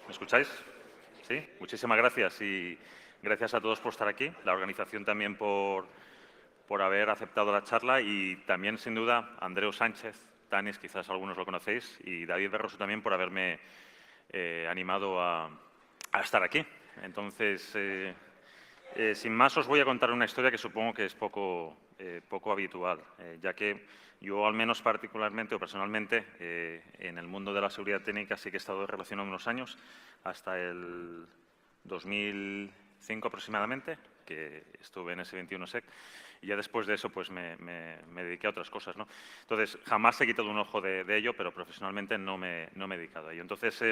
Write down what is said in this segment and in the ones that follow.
¿Me escucháis? Sí, muchísimas gracias y gracias a todos por estar aquí, la organización también por haber aceptado la charla y también, sin duda, Andreu Sánchez, Tanis, quizás algunos lo conocéis, y David Berroso también por haberme animado a estar aquí. Entonces, sin más, os voy a contar una historia que supongo que es poco habitual, ya que yo, al menos particularmente o personalmente, en el mundo de la seguridad técnica sí que he estado relacionado unos años, hasta el 2005 aproximadamente, que estuve en S21 SEC, y ya después de eso pues me dediqué a otras cosas, ¿no? Entonces, jamás he quitado un ojo de ello, pero profesionalmente no me he dedicado a ello. Entonces,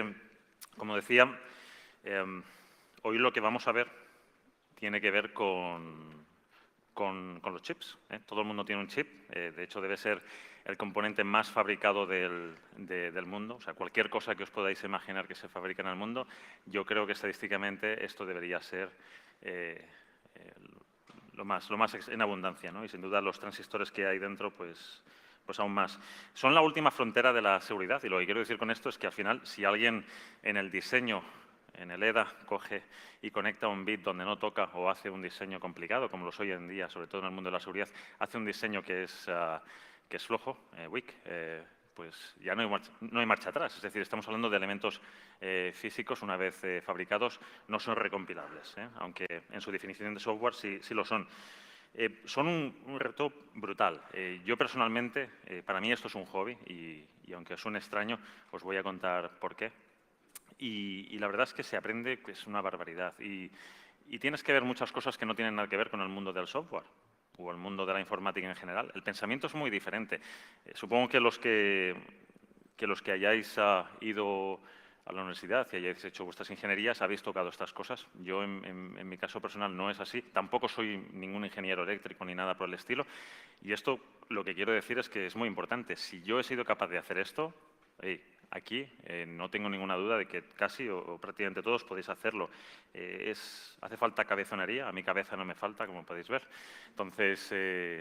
como decía, hoy lo que vamos a ver tiene que ver con los chips. Todo el mundo tiene un chip. De hecho, debe ser el componente más fabricado del mundo. O sea, cualquier cosa que os podáis imaginar que se fabrica en el mundo, yo creo que estadísticamente esto debería ser lo más en abundancia, ¿no? Y sin duda los transistores que hay dentro, pues aún más. Son la última frontera de la seguridad y lo que quiero decir con esto es que al final, si alguien en el diseño, en el EDA, coge y conecta un bit donde no toca o hace un diseño complicado, como los hoy en día, sobre todo en el mundo de la seguridad, hace un diseño que es flojo, weak, pues ya no hay marcha atrás. Es decir, estamos hablando de elementos físicos, una vez fabricados, no son recompilables, aunque en su definición de software sí lo son. Son un reto brutal. Yo personalmente, para mí esto es un hobby y aunque suene extraño, os voy a contar por qué. Y la verdad es que se aprende, que es una barbaridad. Y tienes que ver muchas cosas que no tienen nada que ver con el mundo del software o el mundo de la informática en general. El pensamiento es muy diferente. Supongo que los que hayáis ido a la universidad y hayáis hecho vuestras ingenierías habéis tocado estas cosas. Yo, en mi caso personal, no es así. Tampoco soy ningún ingeniero eléctrico ni nada por el estilo. Y esto, lo que quiero decir es que es muy importante. Si yo he sido capaz de hacer esto, aquí no tengo ninguna duda de que casi o prácticamente todos podéis hacerlo. Hace falta cabezonería, a mi cabeza no me falta, como podéis ver. Entonces,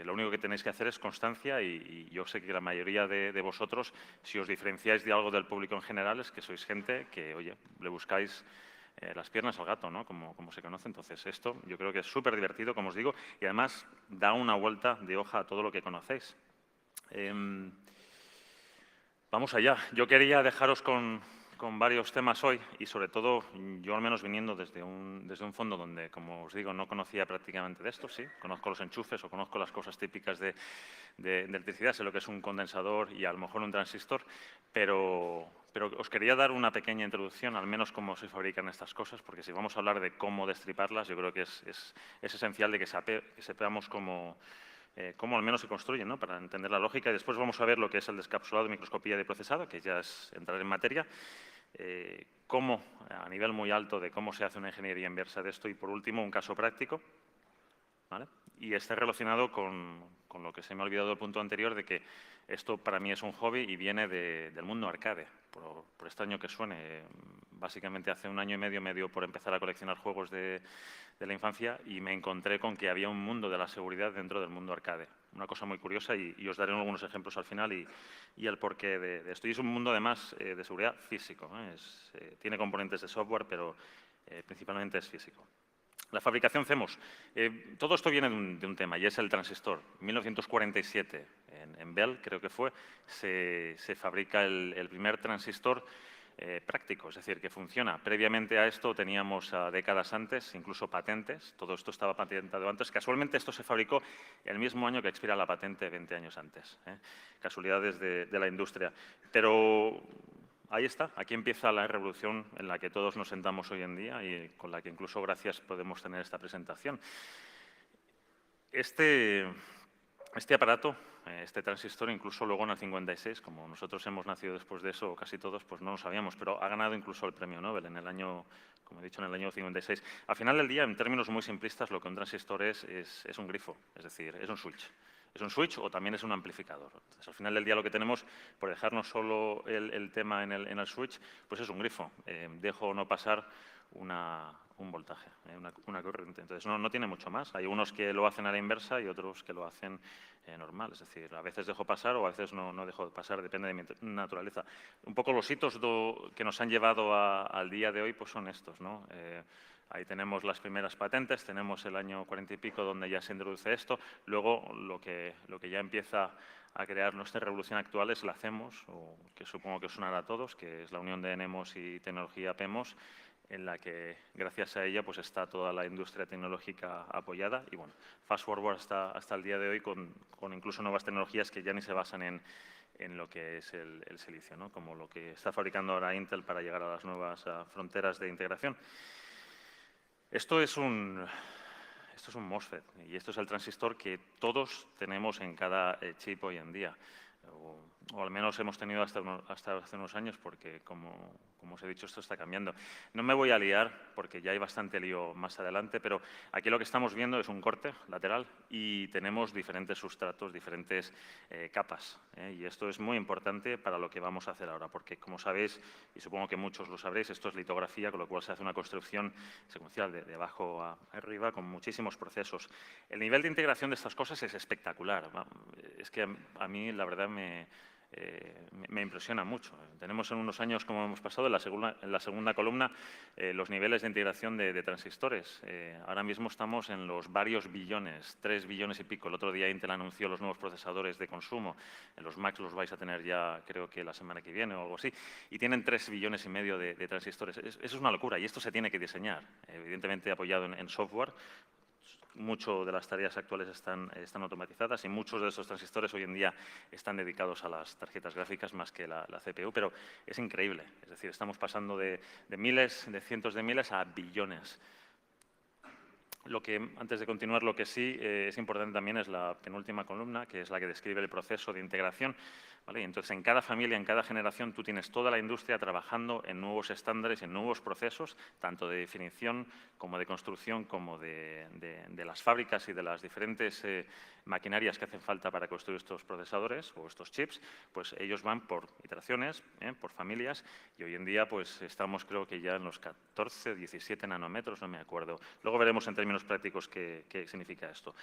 lo único que tenéis que hacer es constancia y yo sé que la mayoría de vosotros, si os diferenciáis de algo del público en general, es que sois gente que, oye, le buscáis las piernas al gato, ¿no? Como se conoce. Entonces, esto yo creo que es súper divertido, como os digo, y además da una vuelta de hoja a todo lo que conocéis. Vamos allá. Yo quería dejaros con varios temas hoy y, sobre todo, yo al menos viniendo desde un fondo donde, como os digo, no conocía prácticamente de esto, sí, conozco los enchufes o conozco las cosas típicas de electricidad, sé lo que es un condensador y a lo mejor un transistor, pero os quería dar una pequeña introducción, al menos cómo se fabrican estas cosas, porque si vamos a hablar de cómo destriparlas, yo creo que es esencial de que sepamos cómo al menos se construyen, ¿no? Para entender la lógica. Y después vamos a ver lo que es el descapsulado, microscopía de procesado, que ya es entrar en materia. Cómo, a nivel muy alto, de cómo se hace una ingeniería inversa de esto. Y, por último, un caso práctico, ¿vale? Y está relacionado con lo que se me ha olvidado del punto anterior, de que esto para mí es un hobby y viene del mundo arcade, por extraño que suene. Básicamente hace un año y medio me dio por empezar a coleccionar juegos de la infancia y me encontré con que había un mundo de la seguridad dentro del mundo arcade. Una cosa muy curiosa y os daré algunos ejemplos al final y el porqué de esto. Y es un mundo además de seguridad físico, tiene componentes de software, pero principalmente es físico. La fabricación CMOS. Todo esto viene de un tema y es el transistor. En 1947, en Bell, creo que fue, se fabrica el primer transistor práctico, es decir, que funciona. Previamente a esto teníamos décadas antes, incluso patentes. Todo esto estaba patentado antes. Casualmente esto se fabricó el mismo año que expira la patente, 20 años antes. Casualidades de la industria. Pero ahí está, aquí empieza la revolución en la que todos nos sentamos hoy en día y con la que incluso gracias podemos tener esta presentación. Este aparato, este transistor, incluso luego en el 56, como nosotros hemos nacido después de eso, casi todos, pues no lo sabíamos, pero ha ganado incluso el premio Nobel en el año, como he dicho, en el año 56. Al final del día, en términos muy simplistas, lo que un transistor es un grifo, es decir, es un switch. es un switch o también es un amplificador. Entonces, al final del día lo que tenemos, por dejarnos solo el tema en el switch, pues es un grifo. Dejo o no pasar un voltaje, una corriente. Entonces, no tiene mucho más. Hay unos que lo hacen a la inversa y otros que lo hacen normal. Es decir, a veces dejo pasar o a veces no dejo pasar, depende de mi naturaleza. Un poco los hitos que nos han llevado al día de hoy pues son estos, ¿no? Ahí tenemos las primeras patentes, tenemos el año 40 y pico donde ya se introduce esto. Luego, lo que ya empieza a crear nuestra revolución actual es la CEMOS, o que supongo que os sonará a todos, que es la unión de NEMOS y tecnología PEMOS, en la que, gracias a ella, pues está toda la industria tecnológica apoyada. Y, bueno, fast forward hasta el día de hoy con incluso nuevas tecnologías que ya ni se basan en lo que es el silicio, ¿no? Como lo que está fabricando ahora Intel para llegar a las nuevas fronteras de integración. Esto es un MOSFET y esto es el transistor que todos tenemos en cada chip hoy en día. O al menos hemos tenido hasta hace unos años, porque, como os he dicho, esto está cambiando. No me voy a liar, porque ya hay bastante lío más adelante, pero aquí lo que estamos viendo es un corte lateral y tenemos diferentes sustratos, diferentes capas. Y esto es muy importante para lo que vamos a hacer ahora, porque, como sabéis, y supongo que muchos lo sabréis, esto es litografía, con lo cual se hace una construcción secuencial de abajo a arriba con muchísimos procesos. El nivel de integración de estas cosas es espectacular. Es que a mí, la verdad, me impresiona mucho. Tenemos en unos años, como hemos pasado, en la segunda columna, los niveles de integración de transistores. Ahora mismo estamos en los varios billones, 3 billones y pico. El otro día Intel anunció los nuevos procesadores de consumo. En los Macs los vais a tener ya, creo que la semana que viene o algo así. Y tienen 3 billones y medio de transistores. Eso es una locura y esto se tiene que diseñar, evidentemente apoyado en software. Muchas de las tareas actuales están automatizadas y muchos de estos transistores hoy en día están dedicados a las tarjetas gráficas más que la CPU, pero es increíble. Es decir, estamos pasando de miles, de cientos de miles a billones. Antes de continuar, lo que sí es importante también es la penúltima columna, que es la que describe el proceso de integración. ¿Vale? Y entonces, en cada familia, en cada generación, tú tienes toda la industria trabajando en nuevos estándares, en nuevos procesos, tanto de definición como de construcción, como de las fábricas y de las diferentes maquinarias que hacen falta para construir estos procesadores o estos chips. Pues ellos van por iteraciones, por familias, y hoy en día pues estamos, creo que ya en los 14, 17 nanómetros, no me acuerdo. Luego veremos en términos prácticos qué significa esto.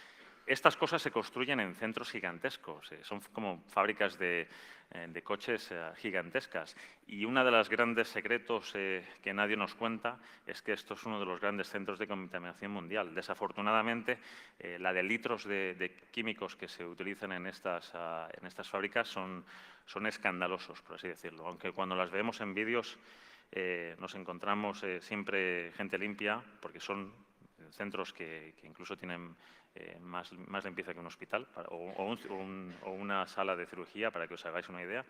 Estas cosas se construyen en centros gigantescos, son como fábricas de coches gigantescas. Y uno de los grandes secretos que nadie nos cuenta es que esto es uno de los grandes centros de contaminación mundial. Desafortunadamente, la de litros de químicos que se utilizan en estas fábricas son escandalosos, por así decirlo. Aunque cuando las vemos en vídeos nos encontramos siempre gente limpia, porque son centros que incluso tienen más limpieza que un hospital o una sala de cirugía, para que os hagáis una idea,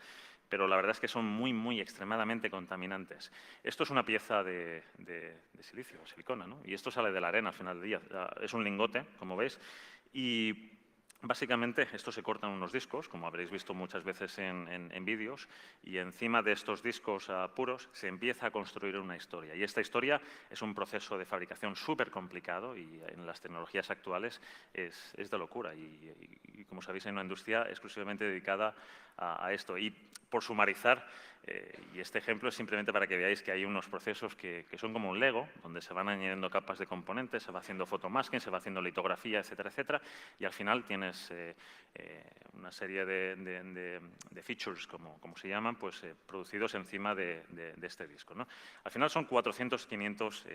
pero la verdad es que son muy extremadamente contaminantes. Esto es una pieza de silicio, silicona, ¿no? Y esto sale de la arena al final del día. Es un lingote, como veis, y básicamente esto se corta en unos discos, como habréis visto muchas veces en vídeos, y encima de estos discos puros se empieza a construir una historia. Y esta historia es un proceso de fabricación súper complicado y en las tecnologías actuales es de locura. Y como sabéis, hay una industria exclusivamente dedicada a esto. Y por sumarizar, y este ejemplo es simplemente para que veáis que hay unos procesos que son como un Lego, donde se van añadiendo capas de componentes, se va haciendo photomasking, se va haciendo litografía, etcétera, etcétera, y al final tienes una serie de features, como se llaman, pues producidos encima de este disco, ¿no? Al final son 400, 500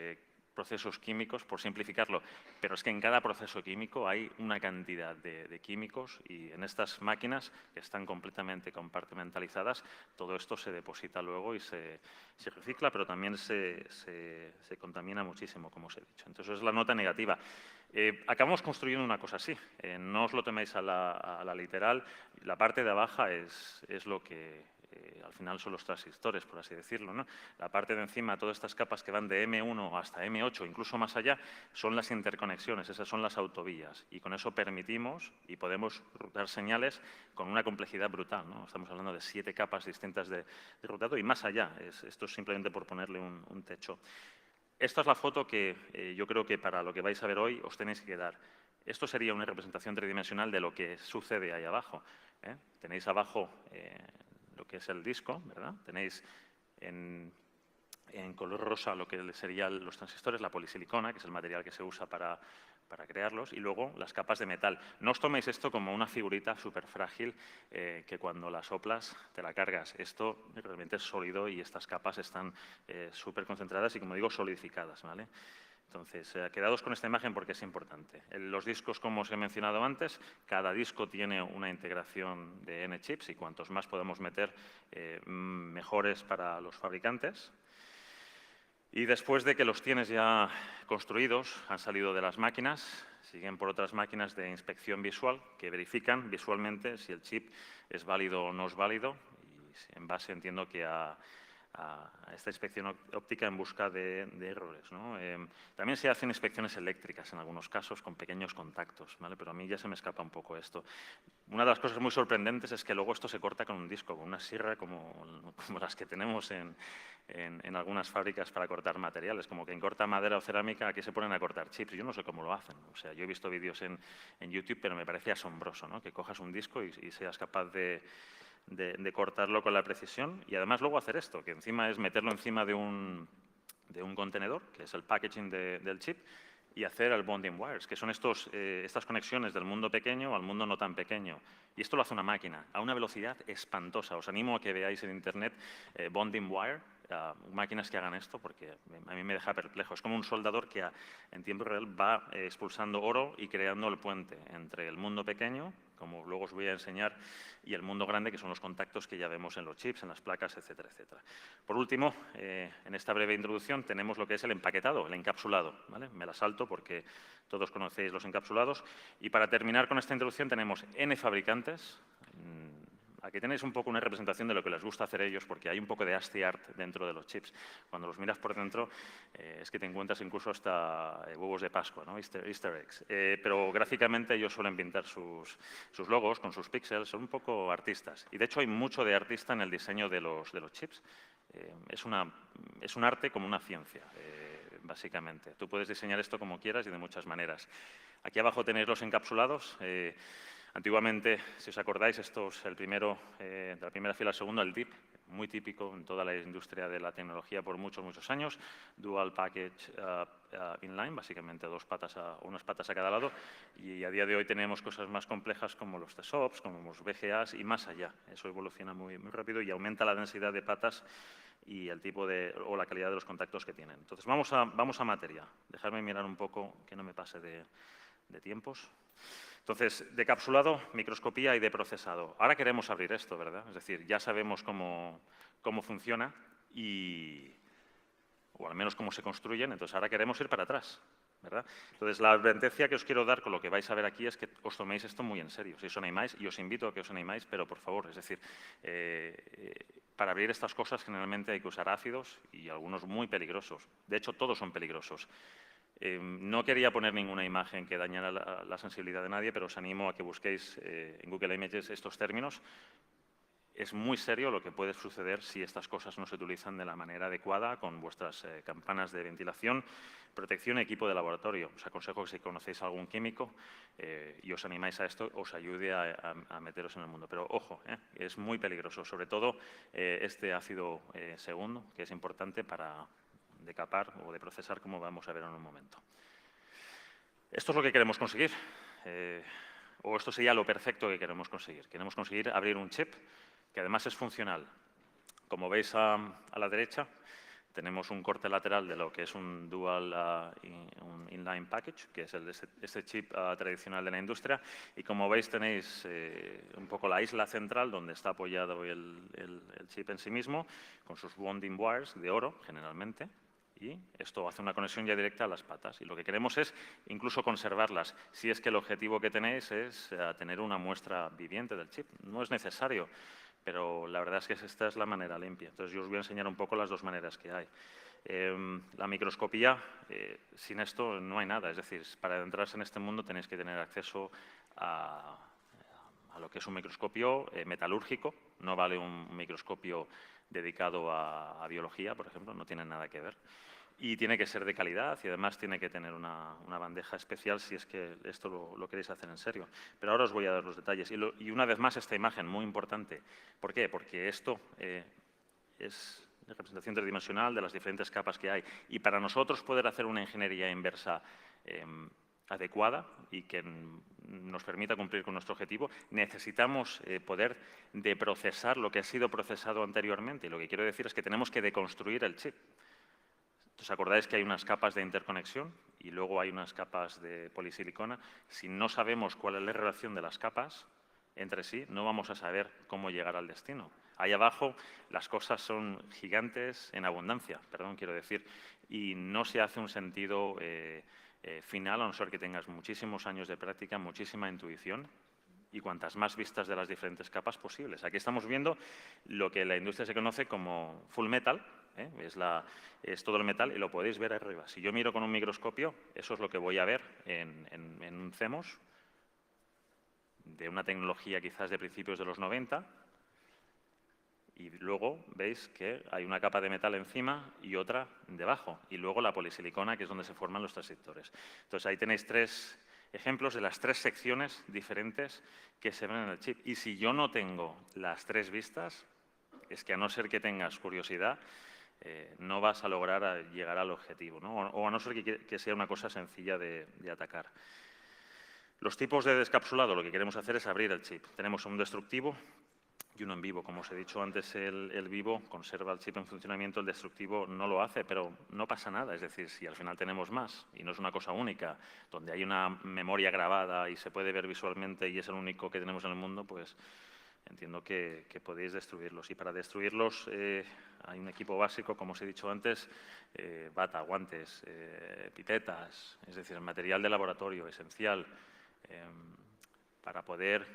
procesos químicos, por simplificarlo, pero es que en cada proceso químico hay una cantidad de químicos y en estas máquinas que están completamente compartimentalizadas, todo esto se deposita luego y se recicla, pero también se contamina muchísimo, como os he dicho. Entonces, es la nota negativa. Acabamos construyendo una cosa así, no os lo toméis a la literal, la parte de abajo es lo que al final son los transistores, por así decirlo, ¿no? La parte de encima, todas estas capas que van de M1 hasta M8, incluso más allá, son las interconexiones, esas son las autovías. Y con eso permitimos y podemos rutar señales con una complejidad brutal, ¿no? Estamos hablando de 7 capas distintas de rutado y más allá. Esto es simplemente por ponerle un techo. Esta es la foto que yo creo que para lo que vais a ver hoy os tenéis que dar. Esto sería una representación tridimensional de lo que sucede ahí abajo. Tenéis abajo lo que es el disco, ¿verdad? Tenéis en color rosa lo que serían los transistores, la polisilicona, que es el material que se usa para crearlos, y luego las capas de metal. No os toméis esto como una figurita súper frágil que cuando la soplas te la cargas. Esto realmente es sólido y estas capas están súper concentradas y, como digo, solidificadas, ¿vale? Entonces, quedaos con esta imagen porque es importante. Los discos, como os he mencionado antes, cada disco tiene una integración de N chips y cuantos más podemos meter, mejores para los fabricantes. Y después de que los tienes ya construidos, han salido de las máquinas, siguen por otras máquinas de inspección visual que verifican visualmente si el chip es válido o no es válido, y en base, entiendo, que a esta inspección óptica en busca de errores, ¿no? También se hacen inspecciones eléctricas en algunos casos con pequeños contactos, ¿vale? Pero a mí ya se me escapa un poco esto. Una de las cosas muy sorprendentes es que luego esto se corta con un disco, con una sierra como las que tenemos en algunas fábricas para cortar materiales, como quien corta madera o cerámica, aquí se ponen a cortar chips. Yo no sé cómo lo hacen. O sea, yo he visto vídeos en YouTube, pero me parece asombroso, ¿no? Que cojas un disco y seas capaz de cortarlo con la precisión y además luego hacer esto, que encima es meterlo encima de un contenedor, que es el packaging del chip, y hacer el bonding wires, que son estas conexiones del mundo pequeño al mundo no tan pequeño. Y esto lo hace una máquina a una velocidad espantosa. Os animo a que veáis en Internet bonding wire, máquinas que hagan esto, porque a mí me deja perplejo. Es como un soldador que en tiempo real va expulsando oro y creando el puente entre el mundo pequeño, como luego os voy a enseñar, y el mundo grande, que son los contactos que ya vemos en los chips, en las placas, etcétera, etcétera. Por último, en esta breve introducción tenemos lo que es el empaquetado, el encapsulado, ¿vale? Me la salto porque todos conocéis los encapsulados. Y para terminar con esta introducción tenemos N fabricantes. Aquí tenéis un poco una representación de lo que les gusta hacer ellos, porque hay un poco de ASCII art dentro de los chips. Cuando los miras por dentro, es que te encuentras incluso hasta huevos de Pascua, ¿no? Easter eggs. Pero gráficamente ellos suelen pintar sus logos con sus píxeles, son un poco artistas. Y de hecho hay mucho de artista en el diseño de los chips. Es un arte como una ciencia, básicamente. Tú puedes diseñar esto como quieras y de muchas maneras. Aquí abajo tenéis los encapsulados. Antiguamente, si os acordáis, esto es el primero, de la primera fila al segundo, el DIP, muy típico en toda la industria de la tecnología por muchos, muchos años. Dual Package Inline, básicamente unas patas a cada lado. Y a día de hoy tenemos cosas más complejas como los TSOPs, como los VGAs y más allá. Eso evoluciona muy, muy rápido y aumenta la densidad de patas y el tipo o la calidad de los contactos que tienen. Entonces, vamos a materia. Dejadme mirar un poco que no me pase de tiempos. Entonces, de capsulado, microscopía y de procesado. Ahora queremos abrir esto, ¿verdad? Es decir, ya sabemos cómo funciona o al menos cómo se construyen, entonces ahora queremos ir para atrás, ¿verdad? Entonces, la advertencia que os quiero dar con lo que vais a ver aquí es que os toméis esto muy en serio. Si os animáis, y os invito a que os animáis, pero por favor, es decir, para abrir estas cosas generalmente hay que usar ácidos y algunos muy peligrosos. De hecho, todos son peligrosos. No quería poner ninguna imagen que dañara la sensibilidad de nadie, pero os animo a que busquéis en Google Images estos términos. Es muy serio lo que puede suceder si estas cosas no se utilizan de la manera adecuada con vuestras campanas de ventilación, protección y equipo de laboratorio. Os aconsejo que si conocéis a algún químico y os animáis a esto, os ayude a meteros en el mundo. Pero ojo, es muy peligroso, sobre todo este ácido segundo, que es importante para de capar o de procesar, como vamos a ver en un momento. Esto es lo que queremos conseguir, o esto sería lo perfecto que queremos conseguir. Queremos conseguir abrir un chip que además es funcional. Como veis a la derecha, tenemos un corte lateral de lo que es un dual un inline package, que es este chip tradicional de la industria. Y como veis, tenéis un poco la isla central donde está apoyado el chip en sí mismo, con sus bonding wires de oro, generalmente. Y esto hace una conexión ya directa a las patas. Y lo que queremos es incluso conservarlas, si es que el objetivo que tenéis es tener una muestra viviente del chip. No es necesario, pero la verdad es que esta es la manera limpia. Entonces, yo os voy a enseñar un poco las dos maneras que hay. La microscopía, sin esto no hay nada. Es decir, para adentrarse en este mundo tenéis que tener acceso a lo que es un microscopio metalúrgico. No vale un microscopio dedicado a biología, por ejemplo, no tiene nada que ver. y tiene que ser de calidad y además tiene que tener una bandeja especial si es que esto lo queréis hacer en serio. Pero ahora os voy a dar los detalles. Y una vez más esta imagen, muy importante. ¿Por qué? Porque esto es la representación tridimensional de las diferentes capas que hay. Y para nosotros poder hacer una ingeniería inversa adecuada y que nos permita cumplir con nuestro objetivo, necesitamos poder deprocesar lo que ha sido procesado anteriormente. Y lo que quiero decir es que tenemos que deconstruir el chip. ¿Os acordáis que hay unas capas de interconexión y luego hay unas capas de polisilicona? Si no sabemos cuál es la relación de las capas entre sí, no vamos a saber cómo llegar al destino. Ahí abajo las cosas son gigantes en abundancia, perdón, quiero decir, y no se hace un sentido final, a no ser que tengas muchísimos años de práctica, muchísima intuición y cuantas más vistas de las diferentes capas posibles. Aquí estamos viendo lo que en la industria se conoce como full metal, es todo el metal y lo podéis ver arriba. Si yo miro con un microscopio, eso es lo que voy a ver en un CMOS de una tecnología quizás de principios de los 90 y luego veis que hay una capa de metal encima y otra debajo y luego la polisilicona, que es donde se forman los transistores. Entonces ahí tenéis 3 ejemplos de las 3 secciones diferentes que se ven en el chip. Y si yo no tengo las 3 vistas, es que a no ser que tengas curiosidad, no vas a lograr llegar al objetivo, ¿no? O a no ser que sea una cosa sencilla de atacar. Los tipos de descapsulado, lo que queremos hacer es abrir el chip. Tenemos un destructivo y uno en vivo. Como os he dicho antes, el vivo conserva el chip en funcionamiento, el destructivo no lo hace, pero no pasa nada. Es decir, si al final tenemos más y no es una cosa única, donde hay una memoria grabada y se puede ver visualmente y es el único que tenemos en el mundo, pues entiendo que podéis destruirlos. Y para destruirlos hay un equipo básico, como os he dicho antes, bata, guantes, pipetas, es decir, el material de laboratorio esencial para poder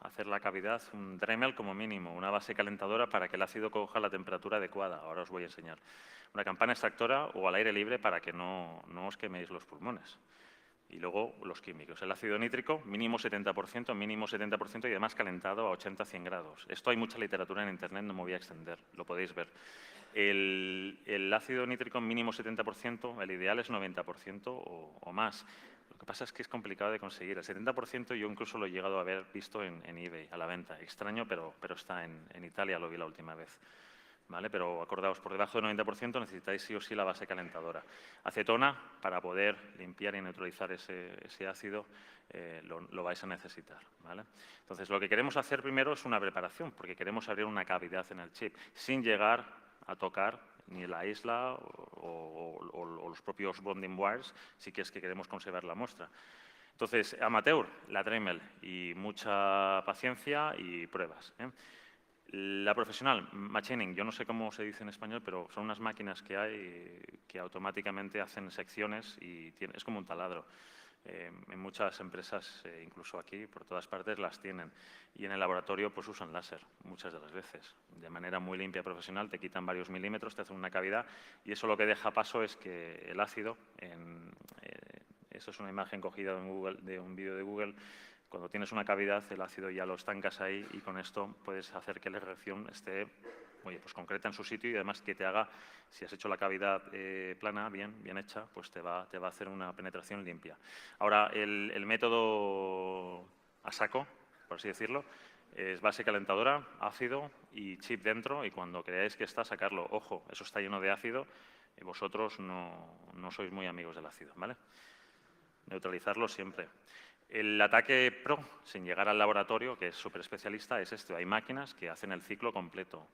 hacer la cavidad, un Dremel como mínimo, una base calentadora para que el ácido coja la temperatura adecuada. Ahora os voy a enseñar. Una campana extractora o al aire libre para que no os queméis los pulmones. Y luego los químicos. El ácido nítrico, mínimo 70% y además calentado a 80-100 grados. Esto hay mucha literatura en Internet, no me voy a extender, lo podéis ver. El ácido nítrico mínimo 70%, el ideal es 90% o más. Lo que pasa es que es complicado de conseguir. El 70% yo incluso lo he llegado a haber visto en eBay, a la venta. Extraño, pero está en Italia, lo vi la última vez. ¿Vale? Pero acordaos, por debajo del 90% necesitáis sí o sí la base calentadora. Acetona, para poder limpiar y neutralizar ese ácido, lo vais a necesitar. ¿Vale? Entonces, lo que queremos hacer primero es una preparación, porque queremos abrir una cavidad en el chip, sin llegar a tocar ni la isla o los propios bonding wires, si que es que queremos conservar la muestra. Entonces, amateur, la Dremel, y mucha paciencia y pruebas. La profesional, machining, yo no sé cómo se dice en español, pero son unas máquinas que hay que automáticamente hacen secciones y es como un taladro. En muchas empresas, incluso aquí, por todas partes, las tienen. Y en el laboratorio pues usan láser, muchas de las veces. De manera muy limpia profesional, te quitan varios milímetros, te hacen una cavidad y eso lo que deja paso es que el ácido, eso es una imagen cogida en Google, de un vídeo de Google. Cuando tienes una cavidad, el ácido ya lo estancas ahí y con esto puedes hacer que la reacción esté pues concreta en su sitio y además que te haga, si has hecho la cavidad plana, bien hecha, pues te va a hacer una penetración limpia. Ahora, el método a saco, por así decirlo, es base calentadora, ácido y chip dentro y cuando creáis que está, sacarlo. Ojo, eso está lleno de ácido y vosotros no sois muy amigos del ácido, ¿vale? Neutralizarlo siempre. El ataque pro, sin llegar al laboratorio, que es súper especialista, es esto. Hay máquinas que hacen el ciclo completo.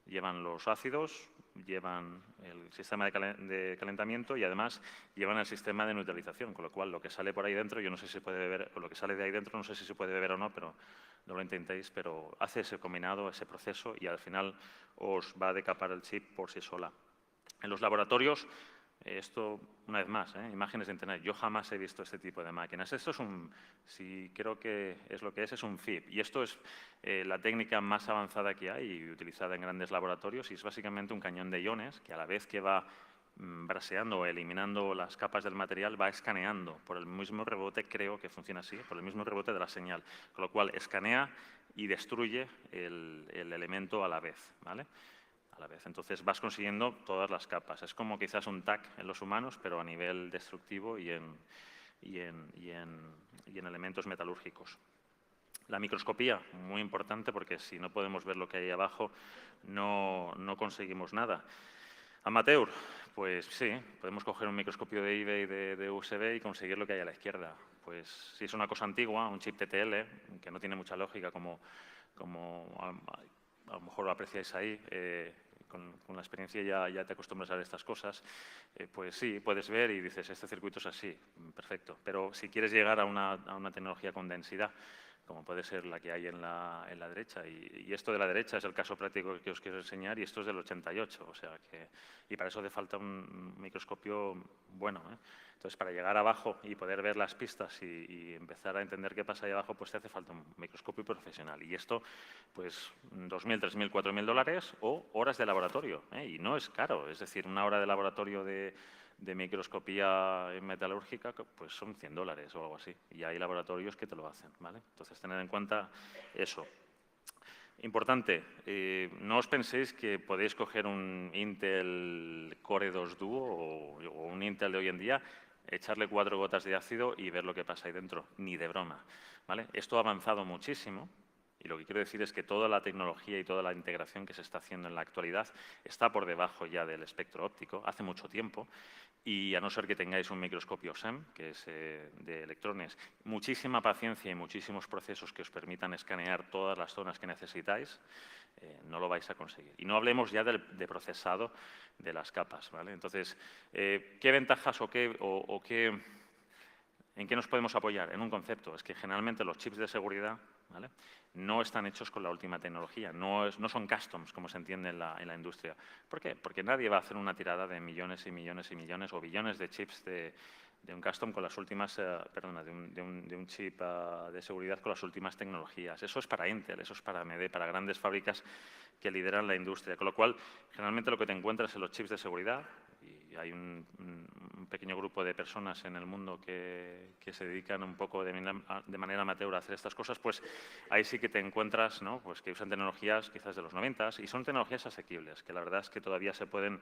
Llevan los ácidos, llevan el sistema de calentamiento y además llevan el sistema de neutralización, con lo cual lo que sale por ahí dentro, yo no sé si se puede beber, o lo que sale de ahí dentro no sé si se puede beber o no, pero no lo intentéis, pero hace ese combinado, ese proceso y al final os va a decapar el chip por sí sola. En los laboratorios, esto, una vez más, imágenes de Internet. Yo jamás he visto este tipo de máquinas. Esto es si creo que es lo que es un FIB. Y esto es la técnica más avanzada que hay y utilizada en grandes laboratorios. Y es básicamente un cañón de iones que a la vez que va braseando o eliminando las capas del material, va escaneando por el mismo rebote, creo que funciona así, por el mismo rebote de la señal. Con lo cual, escanea y destruye el elemento a la vez, ¿vale? a la vez. Entonces vas consiguiendo todas las capas. Es como quizás un TAC en los humanos, pero a nivel destructivo y en elementos metalúrgicos. La microscopía, muy importante, porque si no podemos ver lo que hay abajo, no conseguimos nada. Amateur, pues sí, podemos coger un microscopio de eBay de USB y conseguir lo que hay a la izquierda. Pues si es una cosa antigua, un chip TTL, que no tiene mucha lógica, como a lo mejor lo apreciáis ahí, con la experiencia ya te acostumbras a ver estas cosas, pues sí, puedes ver y dices, este circuito es así, perfecto. Pero si quieres llegar a una tecnología con densidad, como puede ser la que hay en la derecha, y esto de la derecha es el caso práctico que os quiero enseñar, y esto es del 88, o sea que, y para eso hace falta un microscopio bueno, ¿eh? Entonces, para llegar abajo y poder ver las pistas y empezar a entender qué pasa ahí abajo, pues te hace falta un microscopio profesional. Y esto, pues, 2.000, 3.000, 4.000 dólares o horas de laboratorio, ¿eh? Y no es caro, es decir, una hora de laboratorio de microscopía metalúrgica, pues son 100 dólares o algo así. Y hay laboratorios que te lo hacen, ¿vale? Entonces, tened en cuenta eso. Importante, no os penséis que podéis coger un Intel Core 2 Duo o un Intel de hoy en día, echarle 4 gotas de ácido y ver lo que pasa ahí dentro. Ni de broma, ¿vale? Esto ha avanzado muchísimo. Y lo que quiero decir es que toda la tecnología y toda la integración que se está haciendo en la actualidad está por debajo ya del espectro óptico, hace mucho tiempo, y a no ser que tengáis un microscopio SEM, que es de electrones, muchísima paciencia y muchísimos procesos que os permitan escanear todas las zonas que necesitáis, no lo vais a conseguir. Y no hablemos ya de procesado de las capas, ¿vale? Entonces, ¿qué ventajas ¿en qué nos podemos apoyar? En un concepto, es que generalmente los chips de seguridad, ¿vale?, no están hechos con la última tecnología, no son customs, como se entiende en la industria. ¿Por qué? Porque nadie va a hacer una tirada de millones y millones y millones o billones de chips de un custom con las últimas, de un chip de seguridad con las últimas tecnologías. Eso es para Intel, eso es para AMD, para grandes fábricas que lideran la industria. Con lo cual, generalmente lo que te encuentras en los chips de seguridad, y hay un pequeño grupo de personas en el mundo que se dedican un poco de manera amateur a hacer estas cosas, pues ahí sí que te encuentras, ¿no?, pues que usan tecnologías quizás de los 90 y son tecnologías asequibles, que la verdad es que todavía se pueden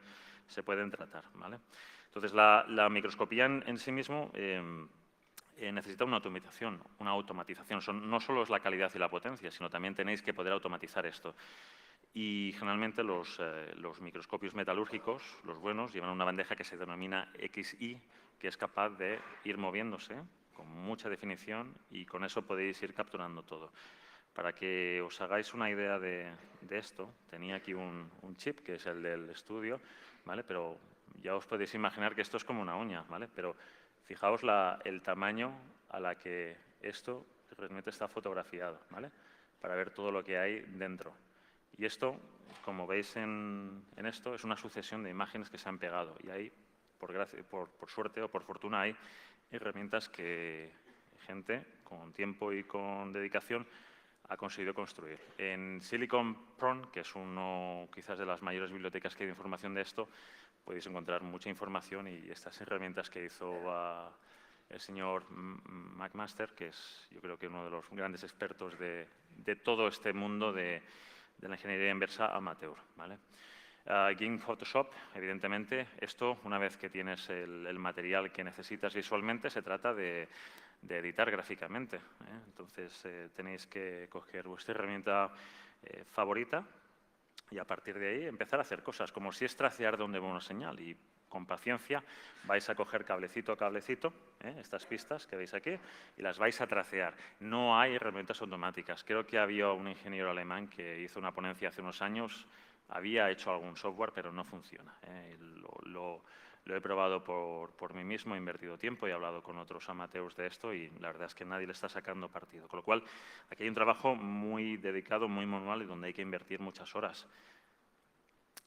tratar, ¿vale? Entonces, la microscopía en sí mismo necesita una automatización. No solo es la calidad y la potencia, sino también tenéis que poder automatizar esto. Y generalmente los microscopios metalúrgicos, los buenos, llevan una bandeja que se denomina XI, que es capaz de ir moviéndose con mucha definición y con eso podéis ir capturando todo. Para que os hagáis una idea de esto, tenía aquí un chip, que es el del estudio, ¿vale? Pero ya os podéis imaginar que esto es como una uña, ¿vale? Pero fijaos el tamaño a la que esto realmente está fotografiado, ¿vale?, para ver todo lo que hay dentro. Y esto, como veis en esto, es una sucesión de imágenes que se han pegado. Y ahí, por suerte o por fortuna, hay herramientas que gente con tiempo y con dedicación ha conseguido construir. En SiliconPRON, que es uno quizás de las mayores bibliotecas que hay de información de esto, podéis encontrar mucha información y estas herramientas que hizo el señor McMaster, que es, yo creo que uno de los grandes expertos de todo este mundo de la ingeniería inversa amateur, ¿vale? GIMP Photoshop, evidentemente, esto, una vez que tienes el material que necesitas visualmente, se trata de editar gráficamente, ¿eh? Entonces, tenéis que coger vuestra herramienta favorita y a partir de ahí empezar a hacer cosas, como si es tracear donde va una señal. Y con paciencia vais a coger cablecito a cablecito, estas pistas que veis aquí, y las vais a tracear. No hay herramientas automáticas. Creo que había un ingeniero alemán que hizo una ponencia hace unos años, había hecho algún software, pero no funciona. Lo he probado por mí mismo, he invertido tiempo y he hablado con otros amateurs de esto y la verdad es que nadie le está sacando partido. Con lo cual, aquí hay un trabajo muy dedicado, muy manual y donde hay que invertir muchas horas.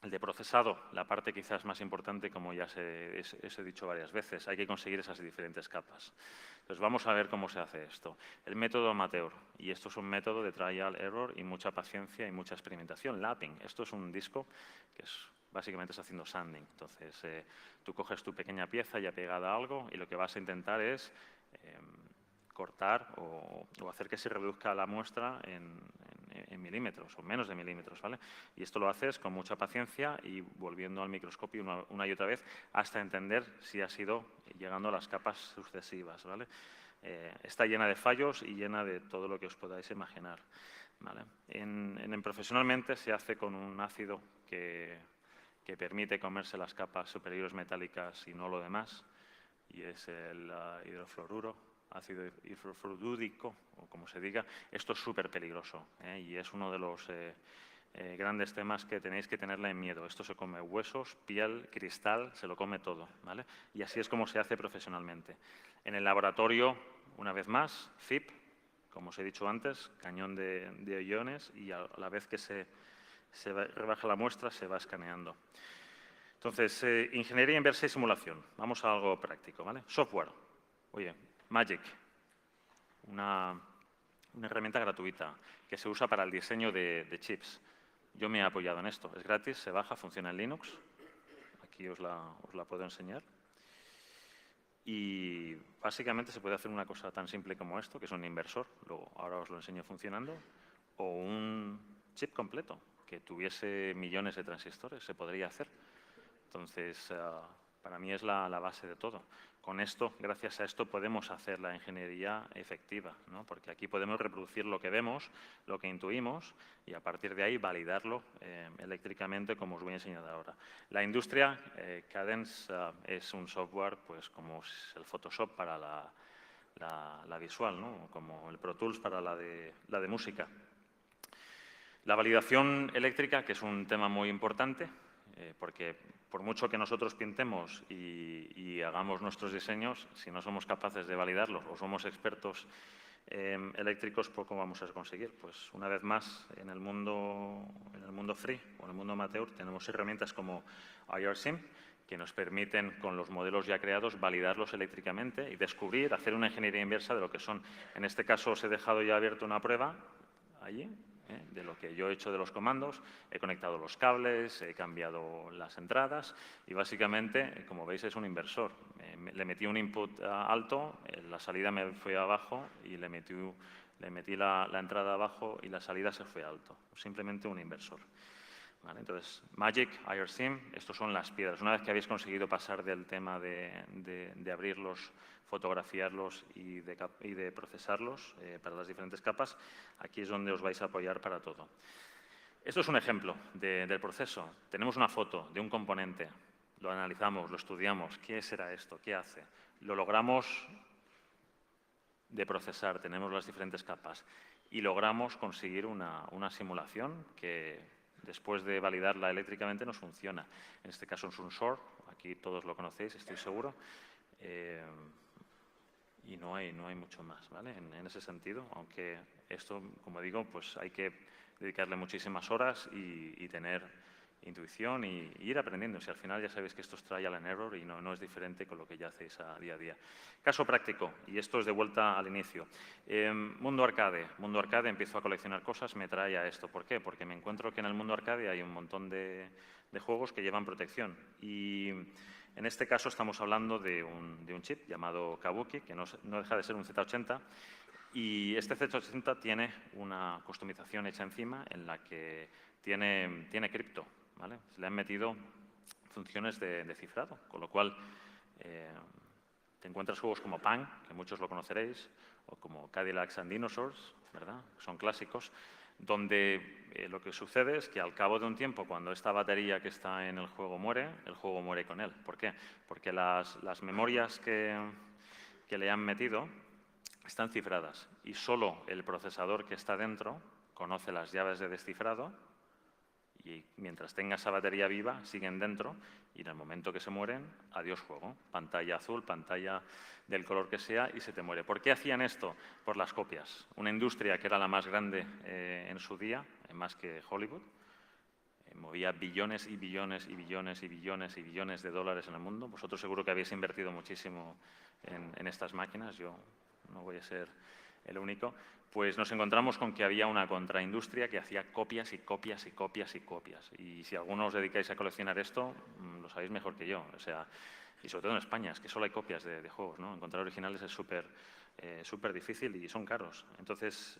El de procesado, la parte quizás más importante, como ya os he dicho varias veces, hay que conseguir esas diferentes capas. Entonces, vamos a ver cómo se hace esto. El método amateur, y esto es un método de trial, error y mucha paciencia y mucha experimentación. Lapping, esto es un disco que básicamente está haciendo sanding. Entonces, tú coges tu pequeña pieza ya pegada a algo y lo que vas a intentar es cortar o hacer que se reduzca la muestra en en milímetros o menos de milímetros, ¿vale? Y esto lo haces con mucha paciencia y volviendo al microscopio una y otra vez hasta entender si has ido llegando a las capas sucesivas, ¿vale? Está llena de fallos y llena de todo lo que os podáis imaginar, ¿vale? Profesionalmente se hace con un ácido que permite comerse las capas superiores metálicas y no lo demás, y es el hidrofluoruro, ácido hidrofluorídrico, o como se diga. Esto es súper peligroso, y es uno de los grandes temas que tenéis que tenerle en miedo. Esto se come huesos, piel, cristal, se lo come todo, ¿vale? Y así es como se hace profesionalmente. En el laboratorio, una vez más, FIP, como os he dicho antes, cañón de iones, y a la vez que se rebaja la muestra, se va escaneando. Entonces, ingeniería inversa y simulación. Vamos a algo práctico, ¿vale? Software. Oye, Magic, una herramienta gratuita que se usa para el diseño de chips. Yo me he apoyado en esto. Es gratis, se baja, funciona en Linux. Aquí os la puedo enseñar. Y básicamente se puede hacer una cosa tan simple como esto, que es un inversor, luego ahora os lo enseño funcionando, o un chip completo, que tuviese millones de transistores, se podría hacer. Entonces, para mí es la base de todo. Con esto, gracias a esto, podemos hacer la ingeniería efectiva, ¿no? Porque aquí podemos reproducir lo que vemos, lo que intuimos, y a partir de ahí validarlo eléctricamente, como os voy a enseñar ahora. La industria, Cadence, es un software pues como es el Photoshop para la visual, ¿no? Como el Pro Tools para la de música. La validación eléctrica, que es un tema muy importante, porque por mucho que nosotros pintemos y hagamos nuestros diseños, si no somos capaces de validarlos o somos expertos eléctricos, poco vamos a conseguir. Pues una vez más, en el mundo free o en el mundo amateur tenemos herramientas como IRSIM, que nos permiten, con los modelos ya creados, validarlos eléctricamente y descubrir, hacer una ingeniería inversa de lo que son. En este caso os he dejado ya abierto una prueba allí, de lo que yo he hecho de los comandos. He conectado los cables, he cambiado las entradas y básicamente, como veis, es un inversor. Le metí un input alto, la salida me fue abajo y le metí la entrada abajo y la salida se fue alto. Simplemente un inversor. ¿Vale? Entonces, Magic, IRSIM, estos son las piedras. Una vez que habéis conseguido pasar del tema de abrirlos, fotografiarlos y de procesarlos para las diferentes capas, aquí es donde os vais a apoyar para todo. Esto es un ejemplo del proceso. Tenemos una foto de un componente, lo analizamos, lo estudiamos. ¿Qué será esto? ¿Qué hace? Lo logramos de procesar, tenemos las diferentes capas y logramos conseguir una simulación que, después de validarla eléctricamente, nos funciona. En este caso es un SOR, aquí todos lo conocéis, estoy seguro. Y no hay mucho más, ¿vale? En ese sentido, aunque esto, como digo, pues hay que dedicarle muchísimas horas y tener intuición y ir aprendiendo. Si al final ya sabéis que esto es trial and error y no es diferente con lo que ya hacéis a día a día. Caso práctico, y esto es de vuelta al inicio. Mundo arcade. Mundo arcade, empiezo a coleccionar cosas, me trae a esto. ¿Por qué? Porque me encuentro que en el mundo arcade hay un montón de juegos que llevan protección. Y en este caso estamos hablando de un chip llamado Kabuki, que no deja de ser un Z80. Y este Z80 tiene una customización hecha encima en la que tiene cripto, ¿vale? Se le han metido funciones de cifrado, con lo cual te encuentras juegos como Pang, que muchos lo conoceréis, o como Cadillacs and Dinosaurs, ¿verdad? Son clásicos, donde lo que sucede es que al cabo de un tiempo, cuando esta batería que está en el juego muere con él. ¿Por qué? Porque las memorias que le han metido están cifradas y solo el procesador que está dentro conoce las llaves de descifrado y mientras tenga esa batería viva siguen dentro y en el momento que se mueren, adiós juego. Pantalla azul, pantalla del color que sea y se te muere. ¿Por qué hacían esto? Por las copias. Una industria que era la más grande en su día, más que Hollywood, movía billones y billones y billones y billones y billones de dólares en el mundo. Vosotros seguro que habéis invertido muchísimo en estas máquinas. Yo no voy a ser el único, pues nos encontramos con que había una contraindustria que hacía copias y copias y copias y copias. Y si alguno os dedicáis a coleccionar esto, lo sabéis mejor que yo. O sea, y sobre todo en España, es que solo hay copias de juegos, ¿no? Encontrar originales es súper difícil y son caros. Entonces,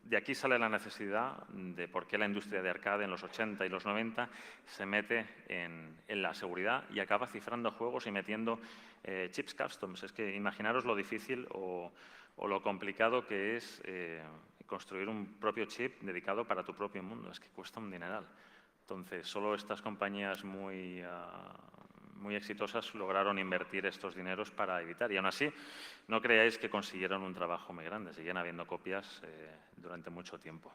de aquí sale la necesidad de por qué la industria de arcade en los 80 y los 90 se mete en la seguridad y acaba cifrando juegos y metiendo chips customs. Es que imaginaros lo difícil o lo complicado que es construir un propio chip dedicado para tu propio mundo. Es que cuesta un dineral. Entonces, solo estas compañías muy exitosas lograron invertir estos dineros para evitar. Y aún así, no creáis que consiguieron un trabajo muy grande. Siguen habiendo copias durante mucho tiempo.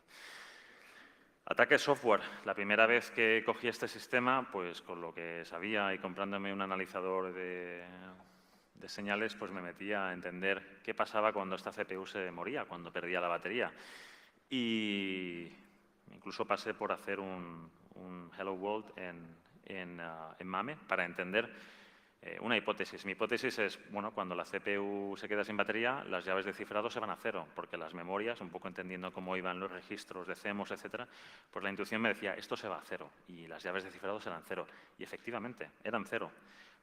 Ataque software. La primera vez que cogí este sistema, pues con lo que sabía y comprándome un analizador de señales, pues me metí a entender qué pasaba cuando esta CPU se moría, cuando perdía la batería. Y incluso pasé por hacer un Hello World en MAME para entender una hipótesis. Mi hipótesis es, bueno, cuando la CPU se queda sin batería, las llaves de cifrado se van a cero, porque las memorias, un poco entendiendo cómo iban los registros de CMOS, etcétera, pues la intuición me decía, esto se va a cero, y las llaves de cifrado serán cero. Y efectivamente, eran cero,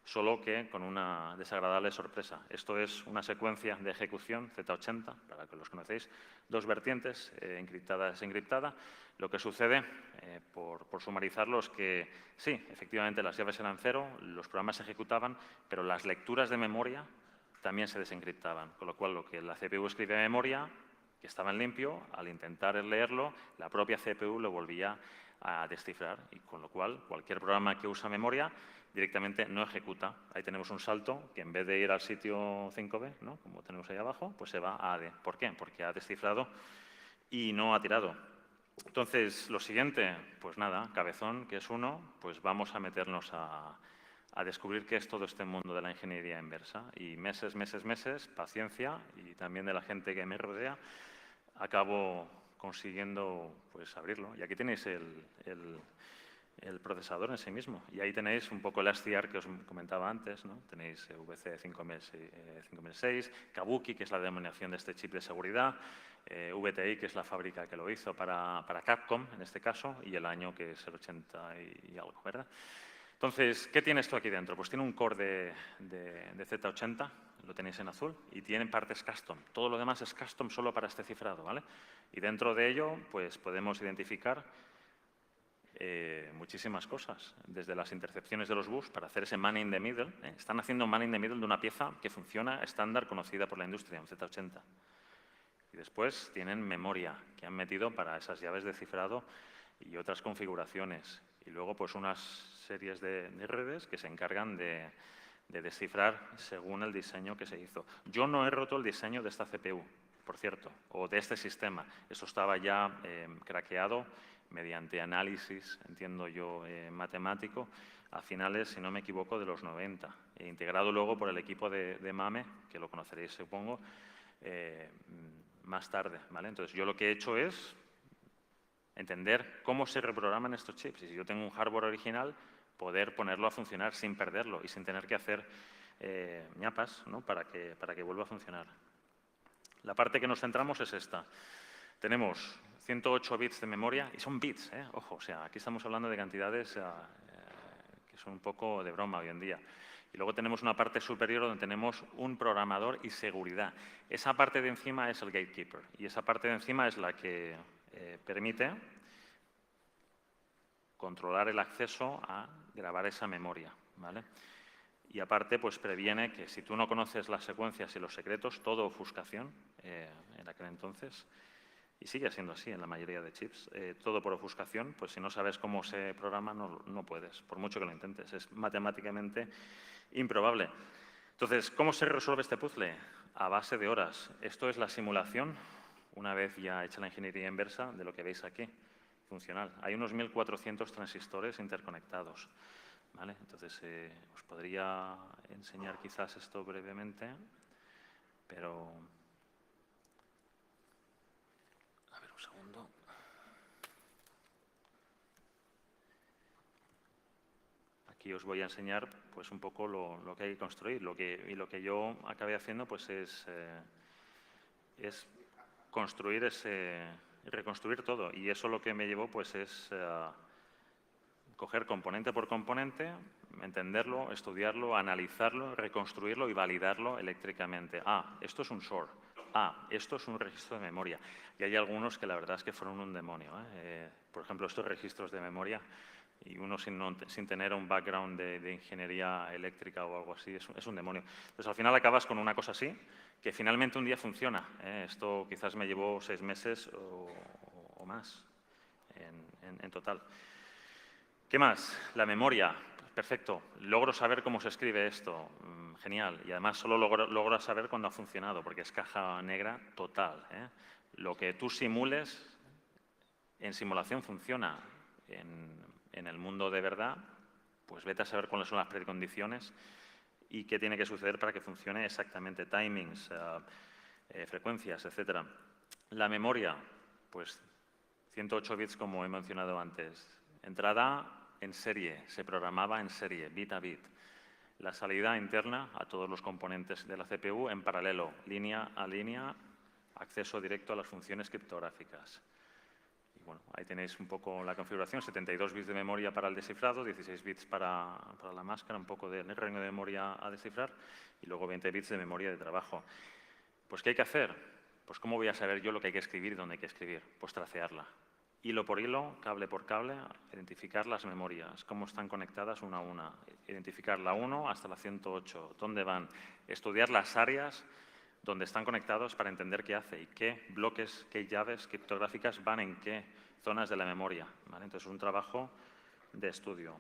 solo que con una desagradable sorpresa. Esto es una secuencia de ejecución Z80, para que los conocéis, dos vertientes, encriptada y desencriptada. Lo que sucede, por sumarizarlo, es que sí, efectivamente las llaves eran cero, los programas se ejecutaban, pero las lecturas de memoria también se desencriptaban. Con lo cual, lo que la CPU escribe en memoria, que estaba en limpio, al intentar leerlo, la propia CPU lo volvía a descifrar. Y con lo cual, cualquier programa que usa memoria directamente no ejecuta. Ahí tenemos un salto que en vez de ir al sitio 5B, ¿no?, como tenemos ahí abajo, pues se va a AD. ¿Por qué? Porque ha descifrado y no ha tirado. Entonces, lo siguiente, pues nada, cabezón, que es uno, pues vamos a meternos a descubrir qué es todo este mundo de la ingeniería inversa. Y meses, paciencia, y también de la gente que me rodea, acabo consiguiendo pues abrirlo. Y aquí tenéis el procesador en sí mismo. Y ahí tenéis un poco el STR que os comentaba antes, ¿no? Tenéis VC 5006, Kabuki, que es la denominación de este chip de seguridad, VTI, que es la fábrica que lo hizo para Capcom, en este caso, y el año que es el 80 y algo, ¿verdad? Entonces, ¿qué tiene esto aquí dentro? Pues tiene un core de Z80, lo tenéis en azul, y tiene partes custom. Todo lo demás es custom solo para este cifrado, ¿vale? Y dentro de ello, pues podemos identificar muchísimas cosas, desde las intercepciones de los bus para hacer ese man in the middle. Están haciendo man in the middle de una pieza que funciona estándar, conocida por la industria, un Z80. Y después tienen memoria que han metido para esas llaves de cifrado y otras configuraciones. Y luego pues unas series de redes que se encargan de descifrar según el diseño que se hizo. Yo no he roto el diseño de esta CPU, por cierto, o de este sistema. Eso estaba ya craqueado mediante análisis, entiendo yo, matemático, a finales, si no me equivoco, de los 90, e integrado luego por el equipo de MAME, que lo conoceréis, supongo, más tarde, ¿vale? Entonces, yo lo que he hecho es entender cómo se reprograman estos chips. Y si yo tengo un hardware original, poder ponerlo a funcionar sin perderlo y sin tener que hacer ñapas, ¿no?, para que vuelva a funcionar. La parte que nos centramos es esta. Tenemos 108 bits de memoria, y son bits, ojo, o sea, aquí estamos hablando de cantidades que son un poco de broma hoy en día. Y luego tenemos una parte superior donde tenemos un programador y seguridad. Esa parte de encima es el gatekeeper, y esa parte de encima es la que permite controlar el acceso a grabar esa memoria, ¿vale? Y aparte, pues previene que si tú no conoces las secuencias y los secretos, todo ofuscación, en aquel entonces, y sigue siendo así en la mayoría de chips, todo por ofuscación, pues si no sabes cómo se programa, no puedes, por mucho que lo intentes. Es matemáticamente improbable. Entonces, ¿cómo se resuelve este puzzle? A base de horas. Esto es la simulación, una vez ya hecha la ingeniería inversa, de lo que veis aquí, funcional. Hay unos 1.400 transistores interconectados, ¿vale? Entonces, os podría enseñar quizás esto brevemente, pero... A ver, un segundo. Aquí os voy a enseñar pues un poco lo que hay que construir. Lo que yo acabé haciendo pues es construir reconstruir todo. Y eso lo que me llevó pues es coger componente por componente, entenderlo, estudiarlo, analizarlo, reconstruirlo y validarlo eléctricamente. Esto es un SOR. esto es un registro de memoria. Y hay algunos que la verdad es que fueron un demonio. Por ejemplo, estos registros de memoria, y uno sin tener un background de ingeniería eléctrica o algo así, es un demonio. Entonces, al final acabas con una cosa así, que finalmente un día funciona. Esto quizás me llevó 6 meses o más en total. ¿Qué más? La memoria. Perfecto. Logro saber cómo se escribe esto. Genial. Y además solo logro saber cuándo ha funcionado, porque es caja negra total. Lo que tú simules en simulación funciona. En el mundo de verdad, pues vete a saber cuáles son las precondiciones y qué tiene que suceder para que funcione exactamente. Timings, frecuencias, etc. La memoria, pues 108 bits como he mencionado antes. Entrada en serie, se programaba en serie, bit a bit. La salida interna a todos los componentes de la CPU en paralelo, línea a línea, acceso directo a las funciones criptográficas. Y bueno, ahí tenéis un poco la configuración, 72 bits de memoria para el descifrado, 16 bits para la máscara, un poco de rango de memoria a descifrar y luego 20 bits de memoria de trabajo. Pues ¿qué hay que hacer? Pues ¿cómo voy a saber yo lo que hay que escribir y dónde hay que escribir? Pues tracearla. Hilo por hilo, cable por cable, identificar las memorias, cómo están conectadas una a una, identificar la 1 hasta la 108, dónde van, estudiar las áreas donde están conectados para entender qué hace y qué bloques, qué llaves criptográficas van en qué zonas de la memoria. ¿Vale? Entonces, es un trabajo de estudio.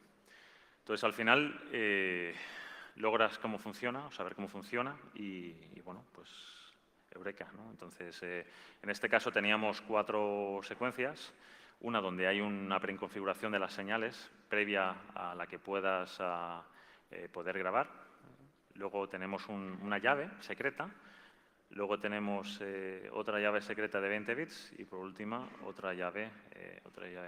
Entonces, al final, logras cómo funciona, o saber cómo funciona y bueno, pues, eureka, ¿no? Entonces, en este caso teníamos 4 secuencias, una donde hay una preconfiguración de las señales previa a la que puedas poder grabar. Luego tenemos una llave secreta. Luego tenemos otra llave secreta de 20 bits y, por última, otra llave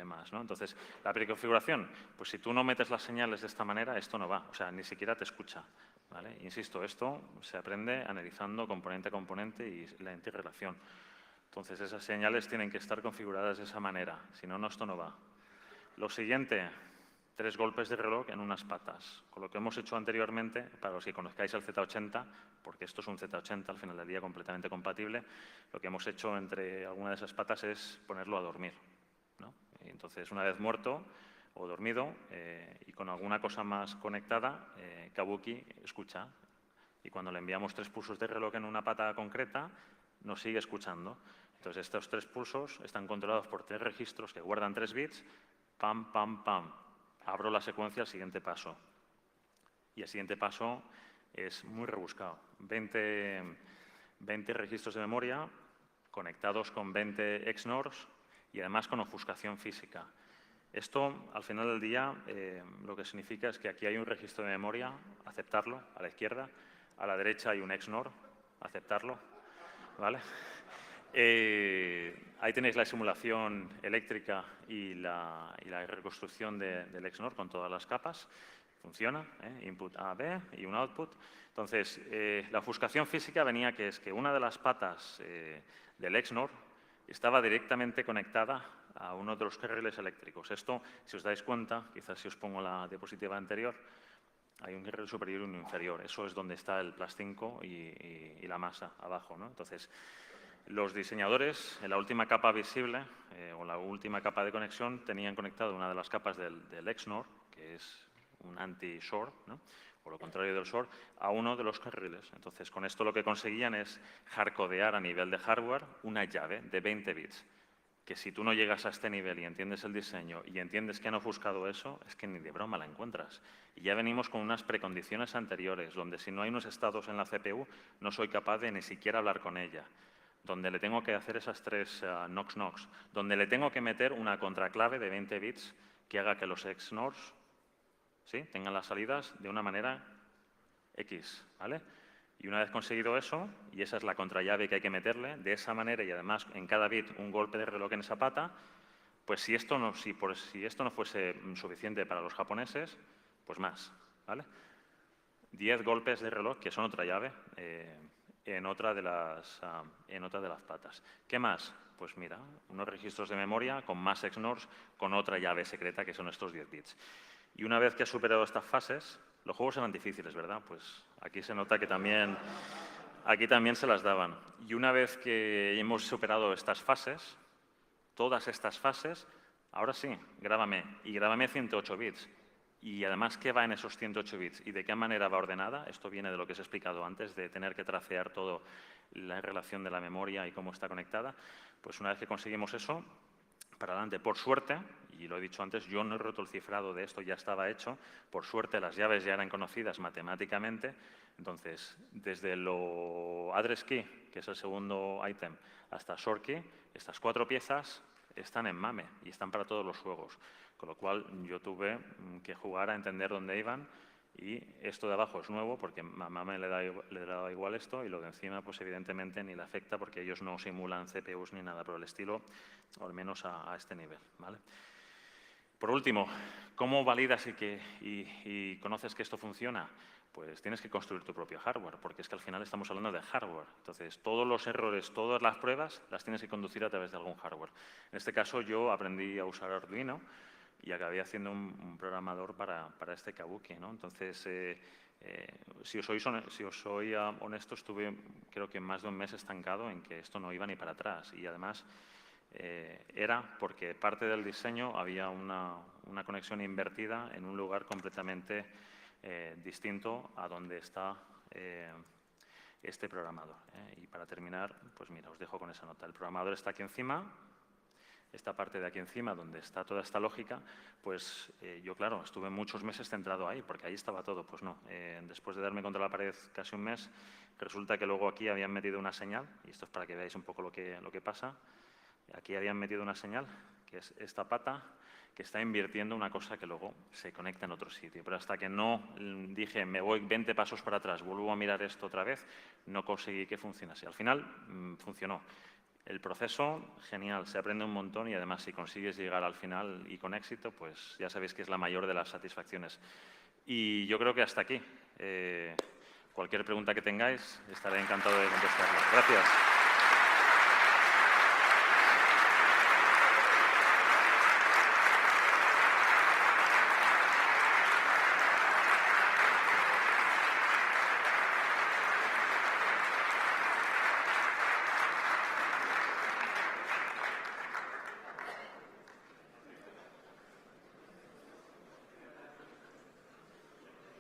más, ¿no? Entonces, la preconfiguración, pues si tú no metes las señales de esta manera, esto no va, o sea, ni siquiera te escucha, ¿vale? Insisto, esto se aprende analizando componente a componente y la interrelación. Entonces, esas señales tienen que estar configuradas de esa manera, si no, esto no va. Lo siguiente, 3 golpes de reloj en unas patas. Con lo que hemos hecho anteriormente, para los que conozcáis el Z80, porque esto es un Z80 al final del día completamente compatible, lo que hemos hecho entre alguna de esas patas es ponerlo a dormir, ¿no? Y entonces, una vez muerto o dormido y con alguna cosa más conectada, Kabuki escucha. Y cuando le enviamos 3 pulsos de reloj en una pata concreta, nos sigue escuchando. Entonces, estos 3 pulsos están controlados por 3 registros que guardan 3 bits. Pam, pam, pam. Abro la secuencia al siguiente paso. Y el siguiente paso es muy rebuscado. 20 registros de memoria conectados con 20 XNORs y además con ofuscación física. Esto, al final del día, lo que significa es que aquí hay un registro de memoria, aceptarlo, a la izquierda. A la derecha hay un XNOR, aceptarlo, ¿vale? Ahí tenéis la simulación eléctrica y la reconstrucción del XNOR con todas las capas. Funciona, input A, B y un output. Entonces, la ofuscación física venía que es que una de las patas del XNOR estaba directamente conectada a uno de los carriles eléctricos. Esto, si os dais cuenta, quizás si os pongo la diapositiva anterior, hay un carril superior y uno inferior. Eso es donde está el plastinco y la masa abajo, ¿no? Entonces, los diseñadores, en la última capa visible o la última capa de conexión, tenían conectado una de las capas del XNOR, que es un anti-short, ¿no? O lo contrario del short, a uno de los carriles. Entonces, con esto lo que conseguían es hardcodear a nivel de hardware una llave de 20 bits, que si tú no llegas a este nivel y entiendes el diseño y entiendes que han ofuscado eso, es que ni de broma la encuentras. Y ya venimos con unas precondiciones anteriores, donde si no hay unos estados en la CPU, no soy capaz de ni siquiera hablar con ella, donde le tengo que hacer esas 3 knox, donde le tengo que meter una contraclave de 20 bits que haga que los XNORs, ¿sí?, tengan las salidas de una manera X, ¿vale? Y una vez conseguido eso, y esa es la contrallave que hay que meterle, de esa manera y además en cada bit un golpe de reloj en esa pata, pues si esto no fuese suficiente para los japoneses, pues más, ¿vale? 10 golpes de reloj, que son otra llave, en otra de las patas. ¿Qué más? Pues mira, unos registros de memoria con más XNORs, con otra llave secreta, que son estos 10 bits. Y una vez que has superado estas fases, los juegos eran difíciles, ¿verdad? Pues aquí se nota que también aquí también se las daban. Y una vez que hemos superado estas fases, todas estas fases, ahora sí, grábame. Y grábame 108 bits. Y además, ¿qué va en esos 108 bits? ¿Y de qué manera va ordenada? Esto viene de lo que os he explicado antes, de tener que tracear todo la relación de la memoria y cómo está conectada. Pues una vez que conseguimos eso, para adelante. Por suerte, y lo he dicho antes, yo no he roto el cifrado de esto, ya estaba hecho. Por suerte, las llaves ya eran conocidas matemáticamente. Entonces, desde lo address key, que es el segundo ítem, hasta short key, estas 4 piezas están en MAME y están para todos los juegos. Con lo cual, yo tuve que jugar a entender dónde iban. Y esto de abajo es nuevo porque a MAME le da igual esto, y lo de encima, pues evidentemente ni le afecta porque ellos no simulan CPUs ni nada por el estilo, o al menos a este nivel, ¿vale? Por último, ¿cómo validas y conoces que esto funciona? Pues tienes que construir tu propio hardware, porque es que al final estamos hablando de hardware. Entonces, todos los errores, todas las pruebas, las tienes que conducir a través de algún hardware. En este caso, yo aprendí a usar Arduino y acabé haciendo un programador para este Kabuki, ¿no? Entonces, si os soy honesto, estuve creo que más de un mes estancado en que esto no iba ni para atrás. Y además, era porque parte del diseño había una conexión invertida en un lugar completamente distinto a donde está este programador. Y para terminar, pues mira, os dejo con esa nota. El programador está aquí encima. Esta parte de aquí encima, donde está toda esta lógica, pues yo, claro, estuve muchos meses centrado ahí, porque ahí estaba todo. Pues no, después de darme contra la pared casi un mes, resulta que luego aquí habían metido una señal, y esto es para que veáis un poco lo que pasa. Aquí habían metido una señal, que es esta pata, que está invirtiendo una cosa que luego se conecta en otro sitio. Pero hasta que no dije, me voy 20 pasos para atrás, vuelvo a mirar esto otra vez, no conseguí que funcionase. Al final funcionó. El proceso, genial, se aprende un montón y además si consigues llegar al final y con éxito, pues ya sabéis que es la mayor de las satisfacciones. Y yo creo que hasta aquí. Cualquier pregunta que tengáis, estaré encantado de contestarla. Gracias.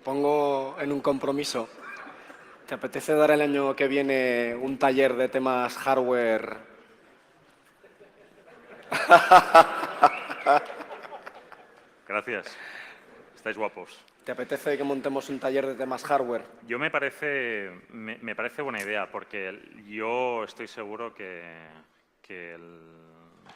Pongo en un compromiso. ¿Te apetece dar el año que viene un taller de temas hardware? Gracias. Estáis guapos. ¿Te apetece que montemos un taller de temas hardware? Yo me parece buena idea, porque yo estoy seguro que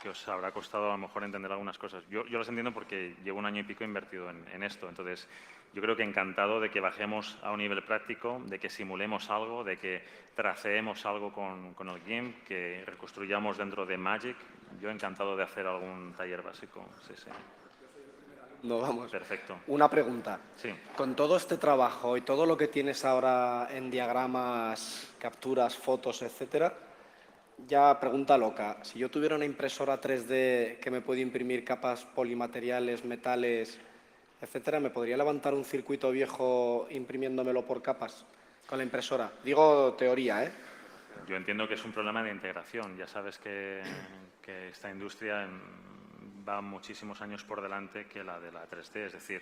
os habrá costado a lo mejor entender algunas cosas. Yo las entiendo porque llevo un año y pico invertido en esto. Entonces, yo creo que encantado de que bajemos a un nivel práctico, de que simulemos algo, de que traceemos algo con el game, que reconstruyamos dentro de Magic. Yo encantado de hacer algún taller básico. Sí, sí. No, vamos. Perfecto. Una pregunta. Sí. Con todo este trabajo y todo lo que tienes ahora en diagramas, capturas, fotos, etcétera, ya pregunta loca. Si yo tuviera una impresora 3D que me puede imprimir capas polimateriales, metales, etcétera, ¿me podría levantar un circuito viejo imprimiéndomelo por capas con la impresora? Digo teoría, ¿eh? Yo entiendo que es un problema de integración. Ya sabes que esta industria va muchísimos años por delante que la de la 3D. Es decir,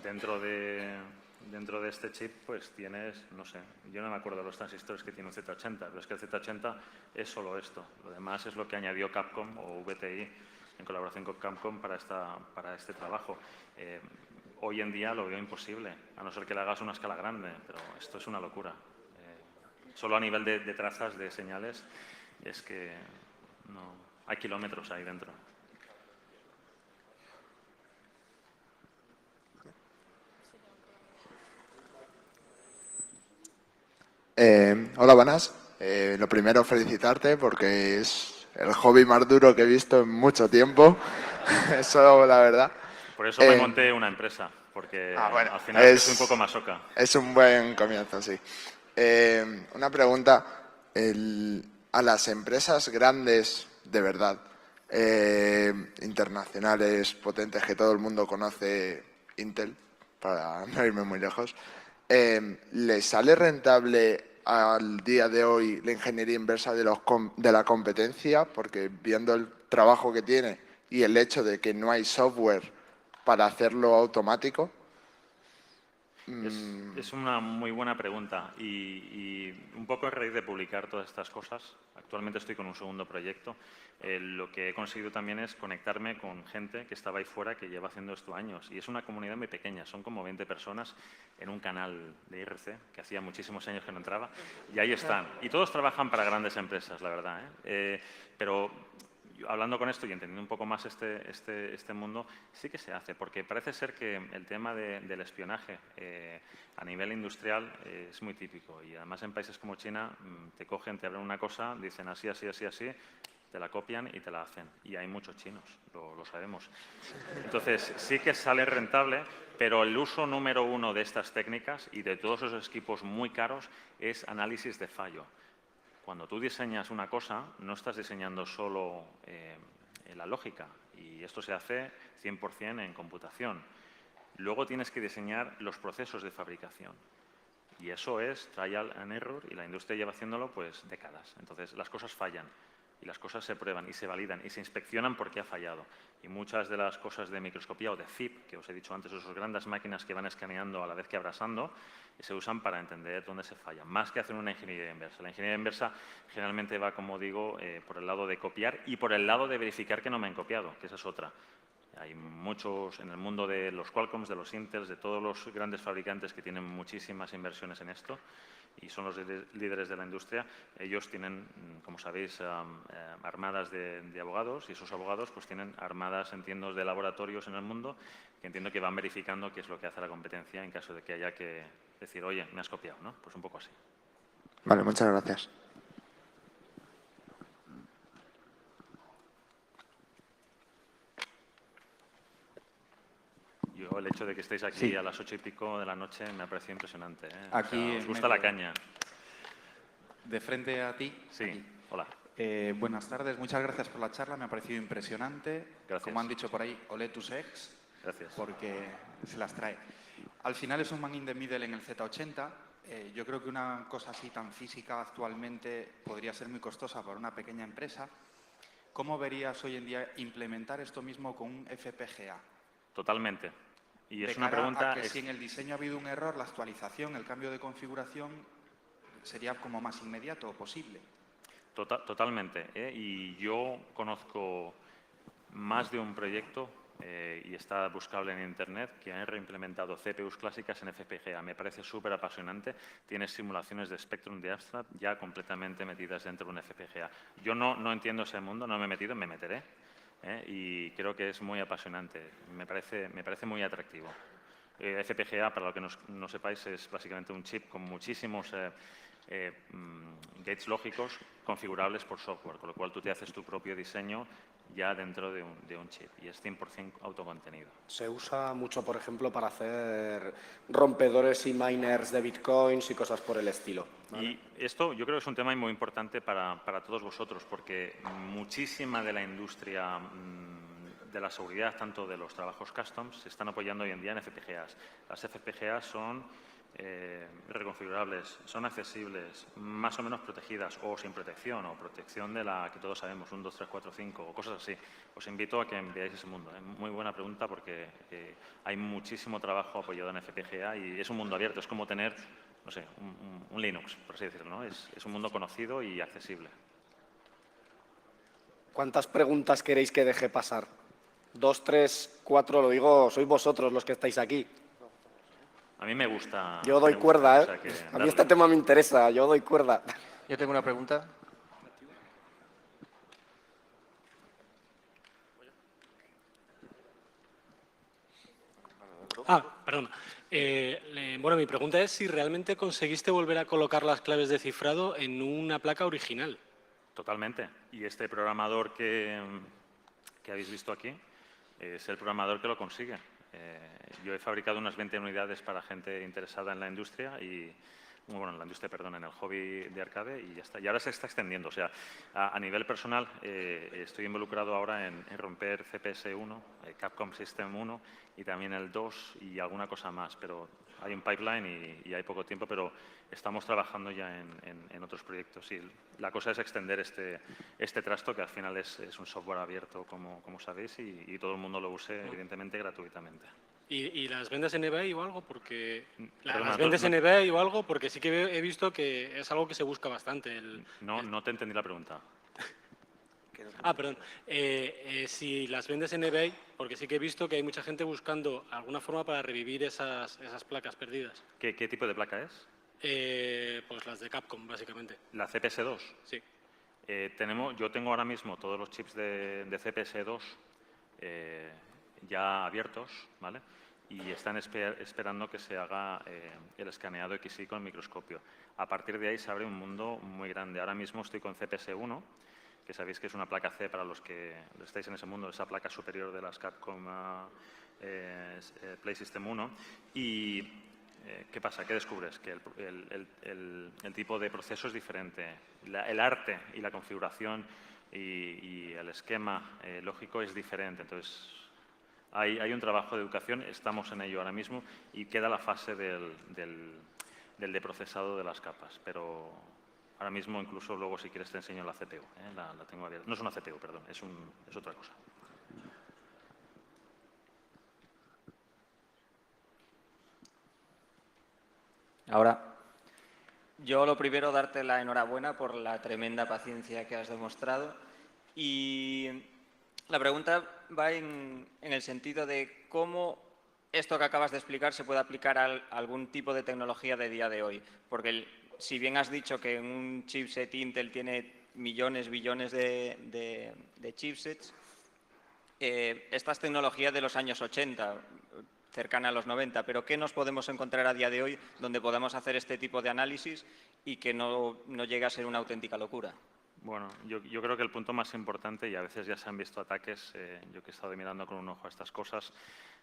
dentro de este chip pues tienes, no sé, yo no me acuerdo de los transistores que tiene un Z80, pero es que el Z80 es solo esto. Lo demás es lo que añadió Capcom o VTI en colaboración con Capcom para este trabajo. Hoy en día lo veo imposible, a no ser que le hagas una escala grande, pero esto es una locura. Solo a nivel de trazas, de señales, es que no hay kilómetros ahí dentro. Hola, buenas. Lo primero, felicitarte porque es el hobby más duro que he visto en mucho tiempo. Eso, la verdad. Por eso me monté una empresa, porque bueno, al final es un poco masoca. Es un buen comienzo, sí. Una pregunta. A las empresas grandes, de verdad, internacionales, potentes, que todo el mundo conoce, Intel, para no irme muy lejos, ¿les sale rentable al día de hoy la ingeniería inversa de la competencia? Porque viendo el trabajo que tiene y el hecho de que no hay software para hacerlo automático. Es una muy buena pregunta y un poco a raíz de publicar todas estas cosas, actualmente estoy con un segundo proyecto, lo que he conseguido también es conectarme con gente que estaba ahí fuera que lleva haciendo esto años y es una comunidad muy pequeña, son como 20 personas en un canal de IRC que hacía muchísimos años que no entraba y ahí están. Y todos trabajan para grandes empresas, la verdad, pero hablando con esto y entendiendo un poco más este mundo, sí que se hace, porque parece ser que el tema del espionaje a nivel industrial es muy típico y además en países como China te cogen, te abren una cosa, dicen así, así, así, así, te la copian y te la hacen. Y hay muchos chinos, lo sabemos. Entonces, sí que sale rentable, pero el uso número uno de estas técnicas y de todos esos equipos muy caros es análisis de fallo. Cuando tú diseñas una cosa, no estás diseñando solo en la lógica, y esto se hace 100% en computación. Luego tienes que diseñar los procesos de fabricación. Y eso es trial and error, y la industria lleva haciéndolo pues décadas. Entonces, las cosas fallan, y las cosas se prueban, y se validan, y se inspeccionan porque ha fallado. Y muchas de las cosas de microscopía o de FIP, que os he dicho antes, esas grandes máquinas que van escaneando a la vez que abrasando, se usan para entender dónde se falla, más que hacer una ingeniería inversa. La ingeniería inversa generalmente va, como digo, por el lado de copiar y por el lado de verificar que no me han copiado, que esa es otra. Hay muchos en el mundo de los Qualcomms, de los Intels, de todos los grandes fabricantes que tienen muchísimas inversiones en esto y son los líderes de la industria. Ellos tienen, como sabéis, armadas de abogados y esos abogados pues tienen armadas, entiendo, de laboratorios en el mundo que entiendo que van verificando qué es lo que hace la competencia en caso de que haya que decir, oye, me has copiado, ¿no? Pues un poco así. Vale, muchas gracias. Yo el hecho de que estéis aquí Sí. a las 8:00 de la noche me ha parecido impresionante. Aquí O sea, os en gusta la medio. caña. De frente a ti. Sí, aquí. hola. Buenas tardes, muchas gracias por la charla, me ha parecido impresionante. Gracias. Como han dicho por ahí, olé tus ex, Gracias. porque se las trae. Al final es un man in the middle en el Z80. Yo creo que una cosa así tan física actualmente podría ser muy costosa para una pequeña empresa. ¿Cómo verías hoy en día implementar esto mismo con un FPGA? Totalmente. Y es De una cara pregunta... a que si en el diseño ha habido un error, la actualización, el cambio de configuración sería como más inmediato o posible. Totalmente. Y yo conozco más de un proyecto, y está buscable en Internet, que han reimplementado CPUs clásicas en FPGA. Me parece súper apasionante. Tienes simulaciones de Spectrum de Amstrad ya completamente metidas dentro de un FPGA. Yo no entiendo ese mundo, no me he metido, me meteré. Y creo que es muy apasionante. Me parece muy atractivo. FPGA, para lo que no sepáis, es básicamente un chip con muchísimos gates lógicos configurables por software, con lo cual tú te haces tu propio diseño ya dentro de un chip y es 100% autocontenido. Se usa mucho, por ejemplo, para hacer rompedores y miners de bitcoins y cosas por el estilo, ¿vale? Y esto yo creo que es un tema muy importante para todos vosotros, porque muchísima de la industria de la seguridad, tanto de los trabajos customs, se están apoyando hoy en día en FPGAs. Las FPGAs son reconfigurables, son accesibles, más o menos protegidas o sin protección, o protección de la que todos sabemos, 1, 2, 3, 4, 5 o cosas así. Os invito a que veáis ese mundo. Muy buena pregunta porque hay muchísimo trabajo apoyado en FPGA y es un mundo abierto. Es como tener, no sé, un Linux, por así decirlo, ¿no? Es un mundo conocido y accesible. ¿Cuántas preguntas queréis que deje pasar? 2, 3, 4, lo digo, sois vosotros los que estáis aquí. A mí me gusta. Yo doy me gusta, cuerda, o sea que A mí darle. este tema me interesa, yo doy cuerda. Yo tengo una pregunta. Perdón. Bueno, mi pregunta es si realmente conseguiste volver a colocar las claves de cifrado en una placa original. Totalmente. Y este programador que habéis visto aquí es el programador que lo consigue. Yo he fabricado unas 20 unidades para gente interesada en la industria y, bueno, en la industria, perdón, en el hobby de arcade y ya está. Y ahora se está extendiendo. O sea, a nivel personal estoy involucrado ahora en romper CPS 1, Capcom System 1 y también el 2 y alguna cosa más. Pero hay un pipeline y hay poco tiempo, pero estamos trabajando ya en otros proyectos. Y la cosa es extender este trasto, que al final es un software abierto, como sabéis, y todo el mundo lo use, evidentemente, gratuitamente. ¿Y las vendes en eBay o algo? Porque Perdona, las vendes no- en eBay o algo, porque sí que he visto que es algo que se busca bastante. No te entendí la pregunta. Perdón. Si las vendes en eBay, porque sí que he visto que hay mucha gente buscando alguna forma para revivir esas placas perdidas. ¿Qué tipo de placa es? Pues las de Capcom, básicamente. La CPS2. Sí. Yo tengo ahora mismo todos los chips de CPS2 ya abiertos, ¿vale? Y están esperando que se haga el escaneado XY con microscopio. A partir de ahí se abre un mundo muy grande. Ahora mismo estoy con CPS1, que sabéis que es una placa C para los que estáis en ese mundo, esa placa superior de las Capcom Play System 1. Y ¿qué pasa? ¿Qué descubres? Que el tipo de proceso es diferente. El arte y la configuración y el esquema lógico es diferente. Entonces, hay un trabajo de educación, estamos en ello ahora mismo y queda la fase del de procesado de las capas. Pero ahora mismo, incluso luego, si quieres, te enseño la CPU. La tengo abierta. No es una CPU, perdón, es otra cosa. Ahora, yo lo primero darte la enhorabuena por la tremenda paciencia que has demostrado y la pregunta va en el sentido de cómo esto que acabas de explicar se puede aplicar a algún tipo de tecnología de día de hoy, porque si bien has dicho que en un chipset Intel tiene millones, billones de chipsets, estas tecnologías de los años 80, cercana a los 90, pero ¿qué nos podemos encontrar a día de hoy donde podamos hacer este tipo de análisis y que no llegue a ser una auténtica locura? Bueno, yo creo que el punto más importante, y a veces ya se han visto ataques, yo que he estado mirando con un ojo a estas cosas,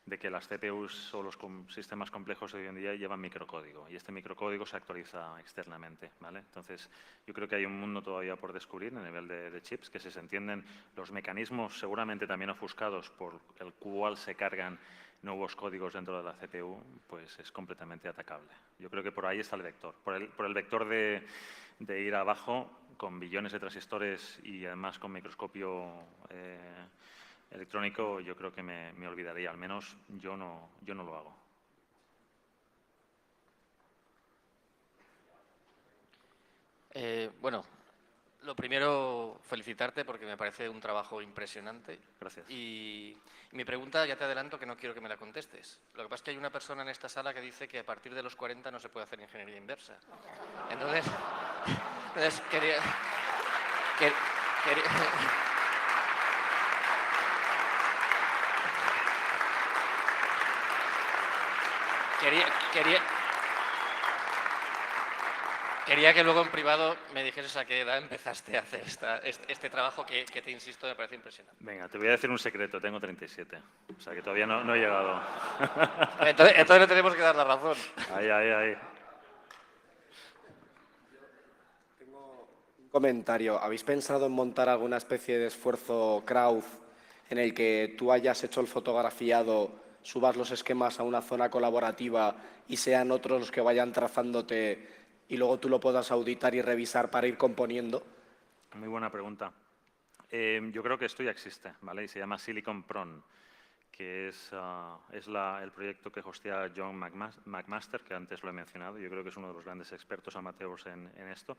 de que las CPUs o los sistemas complejos de hoy en día llevan microcódigo y este microcódigo se actualiza externamente, ¿vale? Entonces, yo creo que hay un mundo todavía por descubrir a nivel de chips, que si se entienden los mecanismos seguramente también ofuscados por el cual se cargan nuevos códigos dentro de la CPU, pues es completamente atacable. Yo creo que por ahí está el vector. Por el vector de ir abajo con billones de transistores y además con microscopio electrónico, yo creo que me olvidaría. Al menos yo no lo hago. Bueno, lo primero, felicitarte porque me parece un trabajo impresionante. Gracias. Y mi pregunta, ya te adelanto que no quiero que me la contestes. Lo que pasa es que hay una persona en esta sala que dice que a partir de los 40 no se puede hacer ingeniería inversa. Entonces quería Quería que luego en privado me dijeses a qué edad empezaste a hacer este trabajo que te insisto, me parece impresionante. Venga, te voy a decir un secreto, tengo 37, o sea que todavía no he llegado. Entonces le tenemos que dar la razón. Ahí. Un comentario. ¿Habéis pensado en montar alguna especie de esfuerzo crowd en el que tú hayas hecho el fotografiado, subas los esquemas a una zona colaborativa y sean otros los que vayan trazándote y luego tú lo puedas auditar y revisar para ir componiendo? Muy buena pregunta. Yo creo que esto ya existe, ¿vale? Y se llama Silicon Pron, que es el proyecto que hostea John McMaster, que antes lo he mencionado. Yo creo que es uno de los grandes expertos amateurs en esto.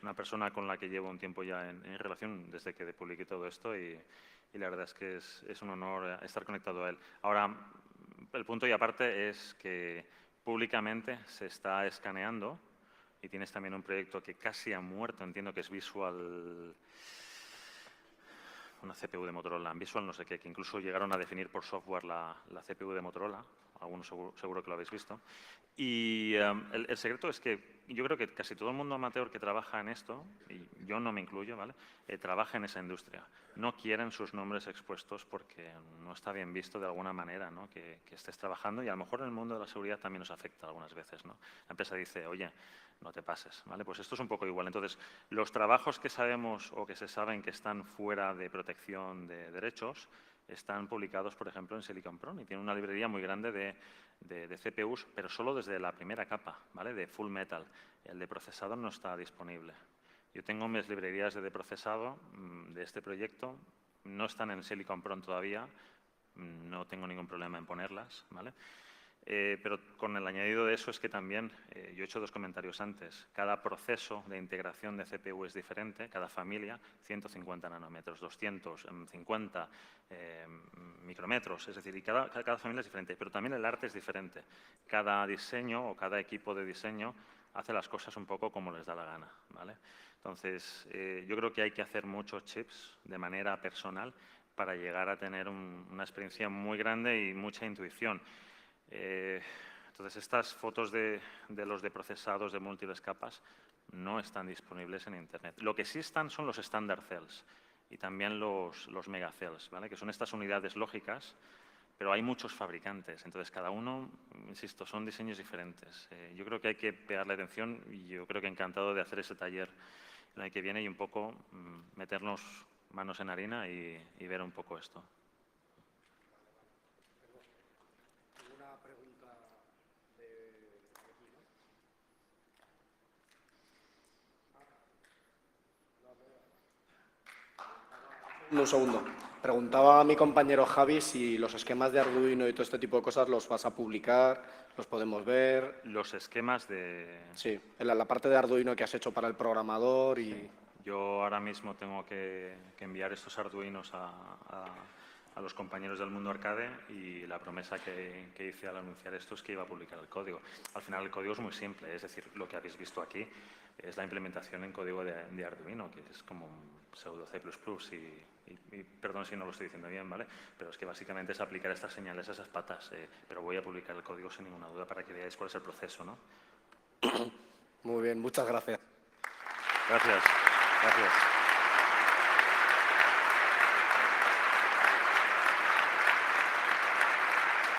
Una persona con la que llevo un tiempo ya en relación desde que publiqué todo esto y la verdad es que es un honor estar conectado a él. Ahora, el punto y aparte es que públicamente se está escaneando y tienes también un proyecto que casi ha muerto, entiendo que es Visual, una CPU de Motorola, Visual no sé qué, que incluso llegaron a definir por software la CPU de Motorola, algunos seguro que lo habéis visto. Y el secreto es que yo creo que casi todo el mundo amateur que trabaja en esto, y yo no me incluyo, ¿vale? Trabaja en esa industria. No quieren sus nombres expuestos porque no está bien visto de alguna manera, ¿no? Que estés trabajando y a lo mejor en el mundo de la seguridad también nos afecta algunas veces, ¿no? La empresa dice, oye, no te pases, ¿vale? Pues esto es un poco igual. Entonces, los trabajos que sabemos o que se saben que están fuera de protección de derechos están publicados, por ejemplo, en Silicon Pron y tienen una librería muy grande de CPUs, pero solo desde la primera capa, ¿vale? De Full Metal. El de procesado no está disponible. Yo tengo mis librerías de procesado de este proyecto, no están en Silicon Prone todavía, no tengo ningún problema en ponerlas, ¿vale? Pero con el añadido de eso es que también, yo he hecho 2 comentarios antes, cada proceso de integración de CPU es diferente, cada familia, 150 nanómetros, 250 micrómetros, es decir, y cada familia es diferente, pero también el arte es diferente. Cada diseño o cada equipo de diseño hace las cosas un poco como les da la gana, ¿vale? Entonces, yo creo que hay que hacer muchos chips de manera personal para llegar a tener una experiencia muy grande y mucha intuición. Entonces, estas fotos de los de procesados de múltiples capas no están disponibles en Internet. Lo que sí están son los standard cells y también los megacells, ¿vale? Que son estas unidades lógicas, pero hay muchos fabricantes. Entonces, cada uno, insisto, son diseños diferentes. Yo creo que hay que pegarle atención y yo creo que encantado de hacer ese taller el año que viene y un poco meternos manos en harina y ver un poco esto. Un segundo. Preguntaba a mi compañero Javi si los esquemas de Arduino y todo este tipo de cosas los vas a publicar, los podemos ver. Los esquemas de... Sí, en la parte de Arduino que has hecho para el programador y... Yo ahora mismo tengo que enviar estos Arduinos a los compañeros del Mundo Arcade y la promesa que hice al anunciar esto es que iba a publicar el código. Al final el código es muy simple, es decir, lo que habéis visto aquí es la implementación en código de Arduino, que es como un pseudo C++ y perdón si no lo estoy diciendo bien, ¿vale? Pero es que básicamente es aplicar estas señales a esas patas, pero voy a publicar el código sin ninguna duda para que veáis cuál es el proceso, ¿no? Muy bien, muchas gracias. Gracias. Gracias.